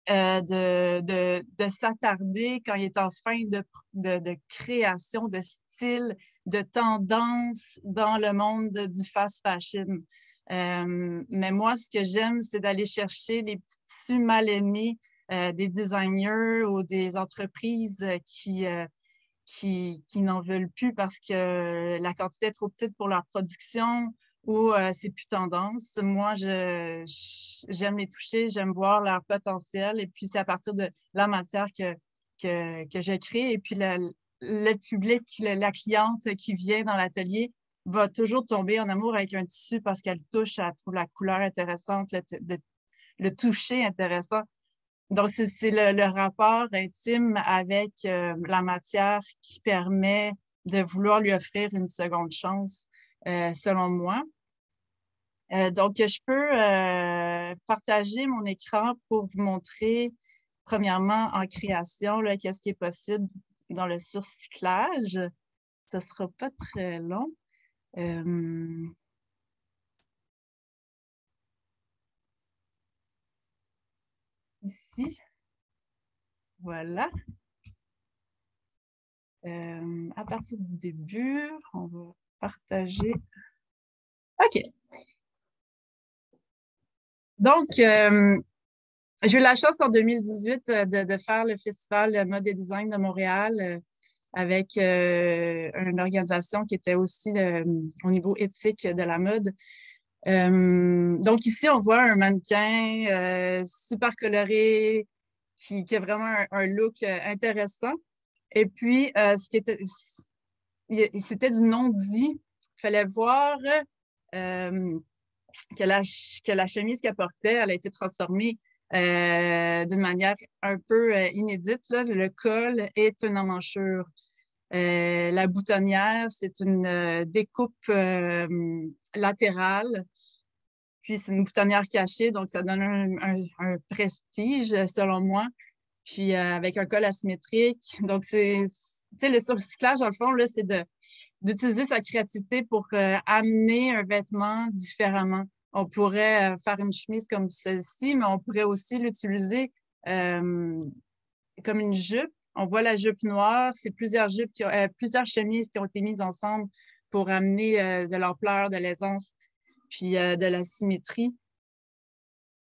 de s'attarder quand il est en fin de création, de style, de tendance dans le monde du fast fashion. Mais moi, ce que j'aime, c'est d'aller chercher les petits tissus mal aimés des designers ou des entreprises qui n'en veulent plus parce que la quantité est trop petite pour leur production ou c'est plus tendance. Moi, j'aime les toucher, j'aime voir leur potentiel et puis c'est à partir de la matière que je crée et puis le public, la cliente qui vient dans l'atelier va toujours tomber en amour avec un tissu parce qu'elle touche, elle trouve la couleur intéressante, le toucher intéressant. Donc, c'est le rapport intime avec la matière qui permet de vouloir lui offrir une seconde chance, selon moi. Donc, je peux partager mon écran pour vous montrer, premièrement, en création, qu'est-ce qui est possible dans le surcyclage. Ça ne sera pas très long. Ici, voilà. À partir du début, on va partager. OK. Donc, j'ai eu la chance en 2018 de faire le Festival Mode et Design de Montréal avec une organisation qui était aussi au niveau éthique de la mode. Donc ici, on voit un mannequin super coloré qui a vraiment un look intéressant. Et puis, c'était du non-dit. Il fallait voir que la chemise qu'elle portait, elle a été transformée d'une manière un peu inédite. Là. Le col est une emmanchure. La boutonnière, c'est une découpe latérale. Puis, c'est une boutonnière cachée, donc ça donne un prestige, selon moi. Puis, avec un col asymétrique. Donc, le surcyclage, dans le fond, là, c'est d'utiliser sa créativité pour amener un vêtement différemment. On pourrait faire une chemise comme celle-ci, mais on pourrait aussi l'utiliser comme une jupe. On voit la jupe noire, c'est plusieurs chemises qui ont été mises ensemble pour amener de l'ampleur, de l'aisance, puis de la symétrie.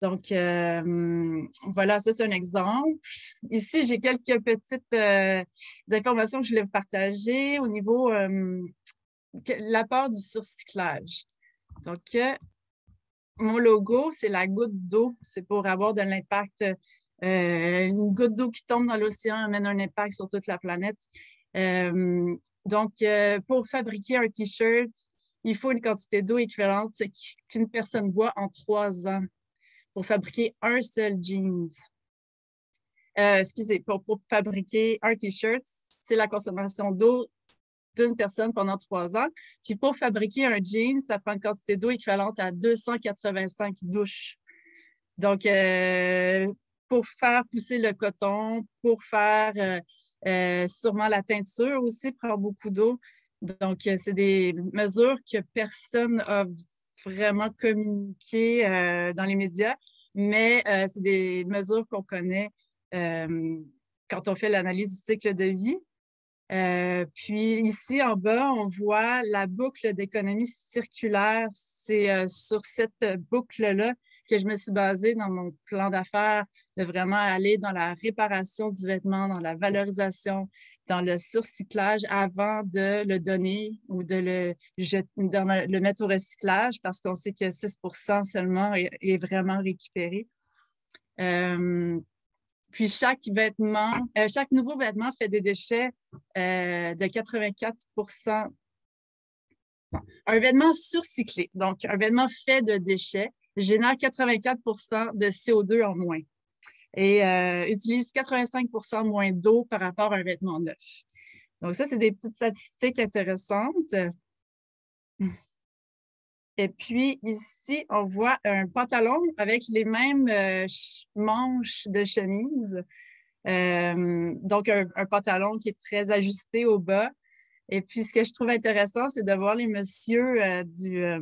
Donc, voilà, ça, c'est un exemple. Ici, j'ai quelques petites informations que je voulais vous partager au niveau l'apport du surcyclage. Donc, mon logo, c'est la goutte d'eau. C'est pour avoir de l'impact. Une goutte d'eau qui tombe dans l'océan amène un impact sur toute la planète. Donc, pour fabriquer un T-shirt, il faut une quantité d'eau équivalente qu'une personne boit en 3 ans pour fabriquer un seul jeans. Pour fabriquer un T-shirt, c'est la consommation d'eau d'une personne pendant 3 ans. Puis pour fabriquer un jean, ça prend une quantité d'eau équivalente à 285 douches. Donc, pour faire pousser le coton, pour faire sûrement la teinture aussi, prend beaucoup d'eau. Donc, c'est des mesures que personne n'a vraiment communiquées dans les médias, mais c'est des mesures qu'on connaît quand on fait l'analyse du cycle de vie. Puis ici, en bas, on voit la boucle d'économie circulaire. C'est sur cette boucle-là que je me suis basée dans mon plan d'affaires, de vraiment aller dans la réparation du vêtement, dans la valorisation, dans le surcyclage avant de le donner ou de le mettre au recyclage, parce qu'on sait que 6% seulement est vraiment récupéré. Puis chaque nouveau vêtement fait des déchets de 84%. Un vêtement surcyclé, donc un vêtement fait de déchets, génère 84% de CO2 en moins et utilise 85% moins d'eau par rapport à un vêtement neuf. Donc ça, c'est des petites statistiques intéressantes. Et puis ici, on voit un pantalon avec les mêmes manches de chemise. Donc, un pantalon qui est très ajusté au bas. Et puis, ce que je trouve intéressant, c'est de voir les messieurs du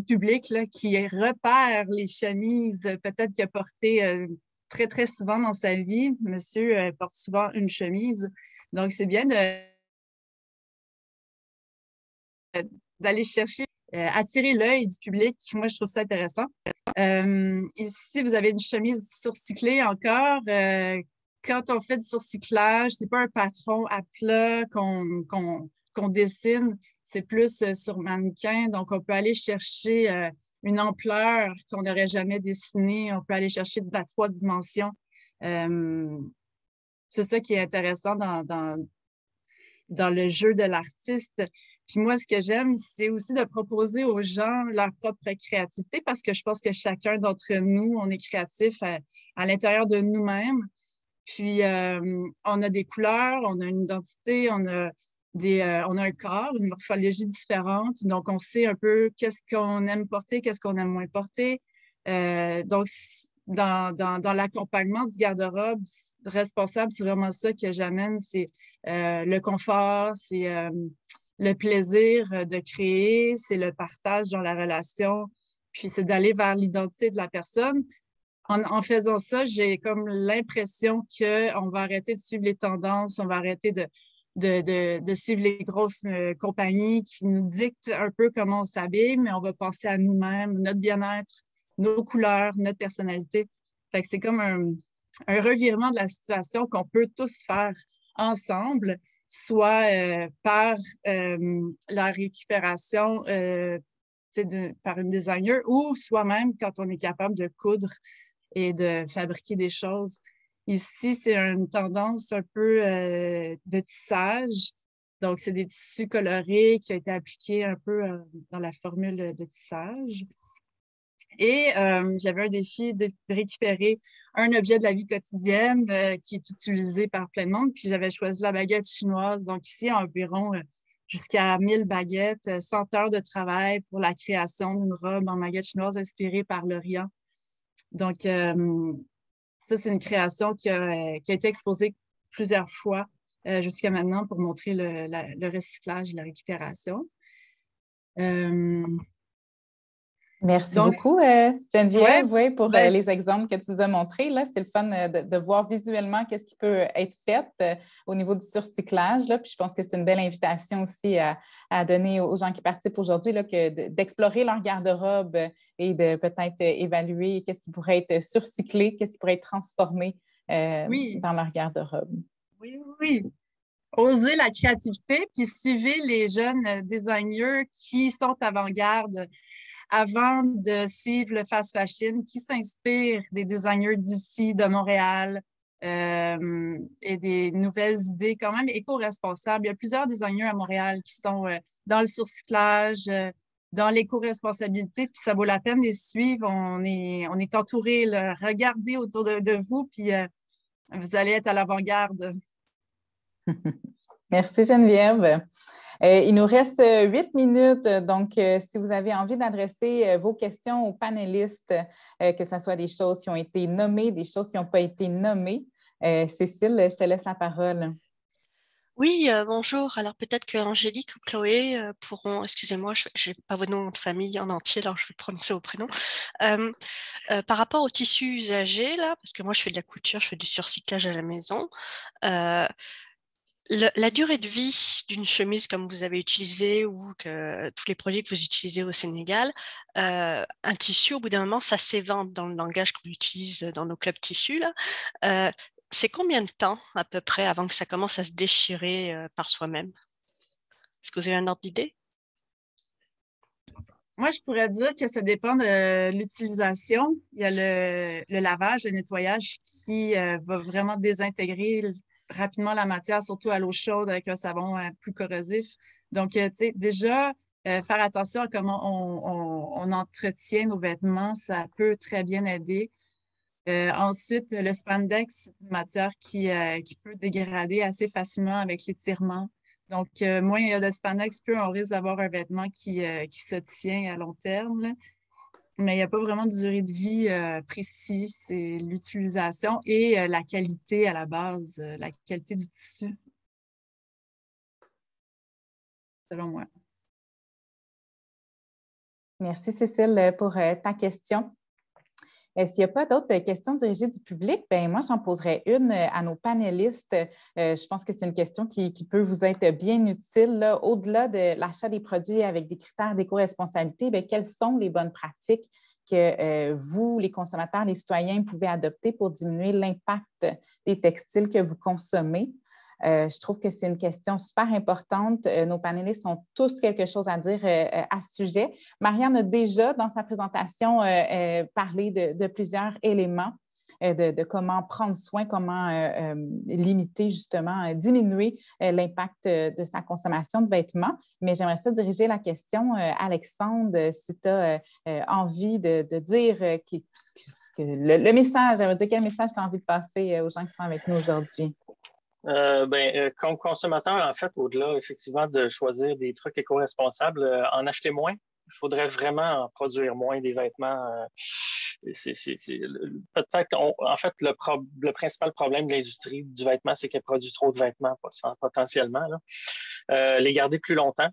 public là, qui repèrent les chemises, peut-être qu'il a porté très, très souvent dans sa vie. Monsieur porte souvent une chemise. Donc, c'est bien d'aller chercher, attirer l'œil du public. Moi, je trouve ça intéressant. Ici, vous avez une chemise surcyclée encore. Quand on fait du surcyclage, c'est pas un patron à plat qu'on dessine, c'est plus sur mannequin. Donc, on peut aller chercher une ampleur qu'on n'aurait jamais dessinée. On peut aller chercher de la 3 dimensions. C'est ça qui est intéressant dans le jeu de l'artiste. Puis moi, ce que j'aime, c'est aussi de proposer aux gens leur propre créativité parce que je pense que chacun d'entre nous, on est créatif à l'intérieur de nous-mêmes. Puis, on a des couleurs, on a une identité, on a un corps, une morphologie différente. Donc, on sait un peu qu'est-ce qu'on aime porter, qu'est-ce qu'on aime moins porter. Donc, dans l'accompagnement du garde-robe responsable, c'est vraiment ça que j'amène, c'est le confort, c'est le plaisir de créer, c'est le partage dans la relation, puis c'est d'aller vers l'identité de la personne. En faisant ça, j'ai comme l'impression qu'on va arrêter de suivre les tendances, on va arrêter de suivre les grosses compagnies qui nous dictent un peu comment on s'habille, mais on va penser à nous-mêmes, notre bien-être, nos couleurs, notre personnalité. Fait que c'est comme un revirement de la situation qu'on peut tous faire ensemble, soit par la récupération par une designer ou soi-même quand on est capable de coudre et de fabriquer des choses. Ici, c'est une tendance un peu de tissage. Donc, c'est des tissus colorés qui ont été appliqués un peu dans la formule de tissage. Et j'avais un défi de récupérer un objet de la vie quotidienne qui est utilisé par plein de monde. Puis j'avais choisi la baguette chinoise. Donc ici, environ jusqu'à 1000 baguettes, 100 heures de travail pour la création d'une robe en baguette chinoise inspirée par l'Orient. Donc, ça, c'est une création qui a été exposée plusieurs fois jusqu'à maintenant pour montrer le recyclage et la récupération. Merci beaucoup, Geneviève, pour les exemples que tu nous as montrés. Là, c'est le fun de voir visuellement qu'est-ce qui peut être fait au niveau du surcyclage. Là. Puis je pense que c'est une belle invitation aussi à donner aux gens qui participent aujourd'hui d'explorer leur garde-robe et de peut-être évaluer qu'est-ce qui pourrait être surcyclé, qu'est-ce qui pourrait être transformé dans leur garde-robe. Oui. Osez la créativité, puis suivez les jeunes designers qui sont avant-garde avant de suivre le fast fashion, qui s'inspire des designers d'ici, de Montréal, et des nouvelles idées quand même éco-responsables. Il y a plusieurs designers à Montréal qui sont dans le surcyclage, dans l'éco-responsabilité, puis ça vaut la peine de les suivre. On est entouré, là. Regardez autour de vous, puis vous allez être à l'avant-garde. Merci Geneviève. Il nous reste 8 minutes, donc si vous avez envie d'adresser vos questions aux panélistes, que ce soit des choses qui ont été nommées, des choses qui n'ont pas été nommées, Cécile, je te laisse la parole. Oui, bonjour. Alors peut-être que Angélique ou Chloé pourront, excusez-moi, je n'ai pas vos noms de famille en entier, alors je vais prononcer vos prénoms. Par rapport aux tissus usagés, là, parce que moi je fais de la couture, je fais du surcyclage à la maison, euh, la durée de vie d'une chemise comme vous avez utilisé ou que tous les produits que vous utilisez au Sénégal, un tissu, au bout d'un moment, ça s'évente dans le langage qu'on utilise dans nos clubs tissus, là. C'est combien de temps à peu près avant que ça commence à se déchirer par soi-même? Est-ce que vous avez un ordre d'idée? Moi, je pourrais dire que ça dépend de l'utilisation. Il y a le lavage, le nettoyage qui va vraiment désintégrer rapidement la matière, surtout à l'eau chaude avec un savon plus corrosif. Donc, tu sais, déjà, faire attention à comment on entretient nos vêtements, ça peut très bien aider. Ensuite, le spandex, c'est une matière qui peut dégrader assez facilement avec l'étirement. Donc, moins il y a de spandex, plus on risque d'avoir un vêtement qui se tient à long terme, là. Mais il n'y a pas vraiment de durée de vie précise. C'est l'utilisation et la qualité à la base, la qualité du tissu, selon moi. Merci, Cécile, pour ta question. S'il n'y a pas d'autres questions dirigées du public, ben moi, j'en poserai une à nos panélistes. Je pense que c'est une question qui peut vous être bien utile. Là. Au-delà de l'achat des produits avec des critères d'éco-responsabilité, ben, quelles sont les bonnes pratiques que vous, les consommateurs, les citoyens, pouvez adopter pour diminuer l'impact des textiles que vous consommez? Je trouve que c'est une question super importante. Nos panélistes ont tous quelque chose à dire à ce sujet. Marianne a déjà, dans sa présentation, parlé de plusieurs éléments, de comment prendre soin, comment limiter, justement, diminuer l'impact de sa consommation de vêtements. Mais j'aimerais ça diriger la question, Alexandre, si tu as envie de dire le message, ça veut dire quel message tu as envie de passer aux gens qui sont avec nous aujourd'hui? Comme consommateur, en fait, au-delà, effectivement, de choisir des trucs éco-responsables, en acheter moins. Il faudrait vraiment en produire moins des vêtements. Peut-être, en fait, le principal problème de l'industrie du vêtement, c'est qu'elle produit trop de vêtements potentiellement. Là. Les garder plus longtemps.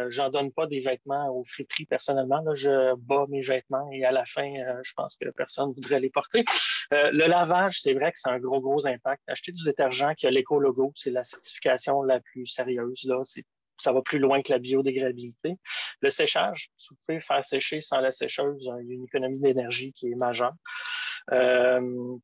J'en donne pas des vêtements au friperie personnellement. Là, je bats mes vêtements et à la fin, je pense que personne ne voudrait les porter. Le lavage, c'est vrai que c'est un gros impact. Acheter du détergent qui a l'éco-logo, c'est la certification la plus sérieuse. Là. Ça va plus loin que la biodégradabilité. Le séchage, si vous pouvez faire sécher sans la sécheuse, il y a une économie d'énergie qui est majeure.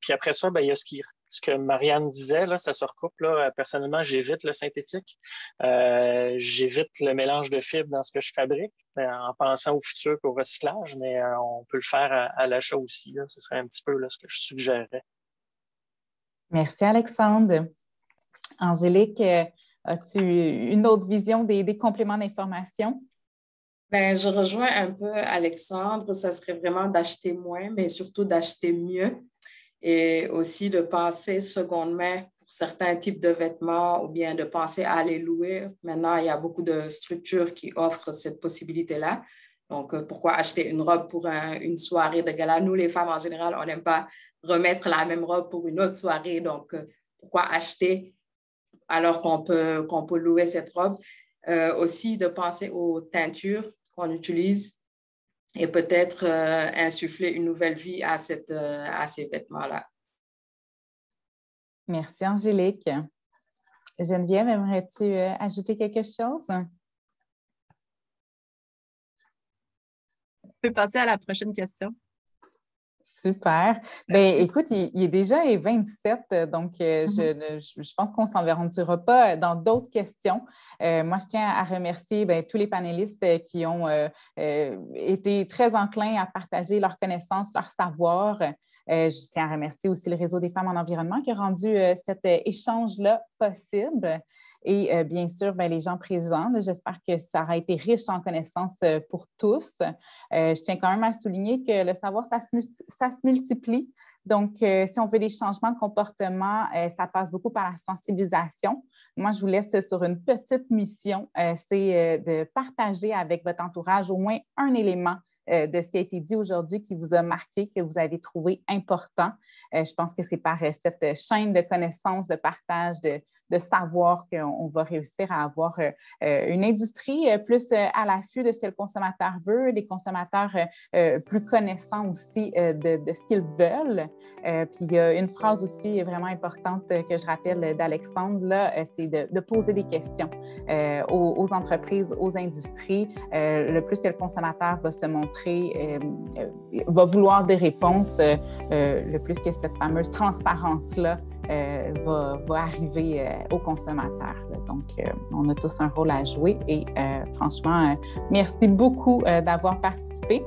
Puis après ça, ben, il y a ce que Marianne disait, là, ça se recoupe. Là. Personnellement, j'évite le synthétique. J'évite le mélange de fibres dans ce que je fabrique, en pensant au futur et au recyclage, mais on peut le faire à l'achat aussi. Là. Ce serait un petit peu là, ce que je suggérerais. Merci, Alexandre. Angélique, as-tu une autre vision des compléments d'information? Ben, je rejoins un peu Alexandre. Ça serait vraiment d'acheter moins, mais surtout d'acheter mieux et aussi de passer seconde main pour certains types de vêtements ou bien de penser à les louer. Maintenant, il y a beaucoup de structures qui offrent cette possibilité-là. Donc, pourquoi acheter une robe pour une soirée de gala? Nous, les femmes, en général, on n'aime pas remettre la même robe pour une autre soirée. Donc, pourquoi acheter alors qu'on peut louer cette robe? Aussi, de penser aux teintures qu'on utilise et peut-être insuffler une nouvelle vie à ces vêtements-là. Merci, Angélique. Geneviève, aimerais-tu ajouter quelque chose? Tu peux passer à la prochaine question. Super. Bien, écoute, il est déjà 27, donc je pense qu'on ne s'enverra pas dans d'autres questions. Moi, je tiens à remercier tous les panélistes qui ont été très enclins à partager leurs connaissances, leur savoir. Je tiens à remercier aussi le Réseau des femmes en environnement qui a rendu cet échange-là possible. Et bien sûr, les gens présents, j'espère que ça aura été riche en connaissances pour tous. Je tiens quand même à souligner que le savoir, ça se multiplie. Donc, si on veut des changements de comportement, ça passe beaucoup par la sensibilisation. Moi, je vous laisse sur une petite mission, c'est de partager avec votre entourage au moins un élément de ce qui a été dit aujourd'hui qui vous a marqué, que vous avez trouvé important. Je pense que c'est par cette chaîne de connaissances, de partage, de savoir qu'on va réussir à avoir une industrie plus à l'affût de ce que le consommateur veut, des consommateurs plus connaissants aussi de ce qu'ils veulent. Puis il y a une phrase aussi vraiment importante que je rappelle d'Alexandre, là, c'est de poser des questions aux entreprises, aux industries. Le plus que le consommateur va se montrer, va vouloir des réponses, le plus que cette fameuse transparence-là va arriver aux consommateurs. Là. Donc, on a tous un rôle à jouer et franchement, merci beaucoup d'avoir participé.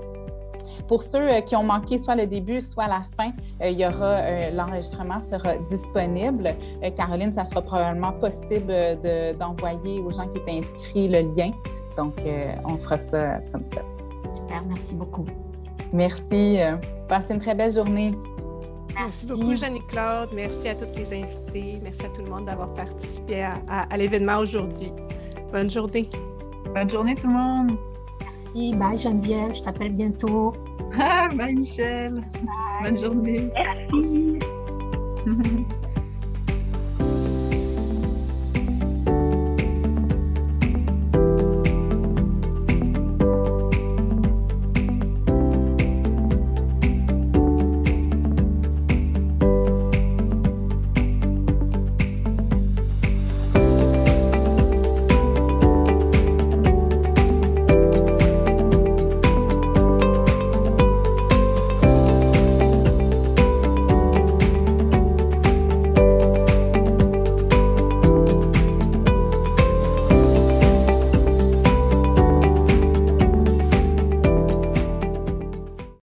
Pour ceux qui ont manqué soit le début, soit la fin, il y aura l'enregistrement sera disponible. Caroline, ça sera probablement possible d'envoyer aux gens qui étaient inscrits le lien. Donc, on fera ça comme ça. Super, merci beaucoup. Merci. Passez une très belle journée. Merci beaucoup, Jeannie-Claude. Merci à tous les invités. Merci à tout le monde d'avoir participé à l'événement aujourd'hui. Bonne journée. Bonne journée, tout le monde. Merci. Bye, Geneviève. Je t'appelle bientôt. Bye, Michel. Bye. Bonne journée. Merci.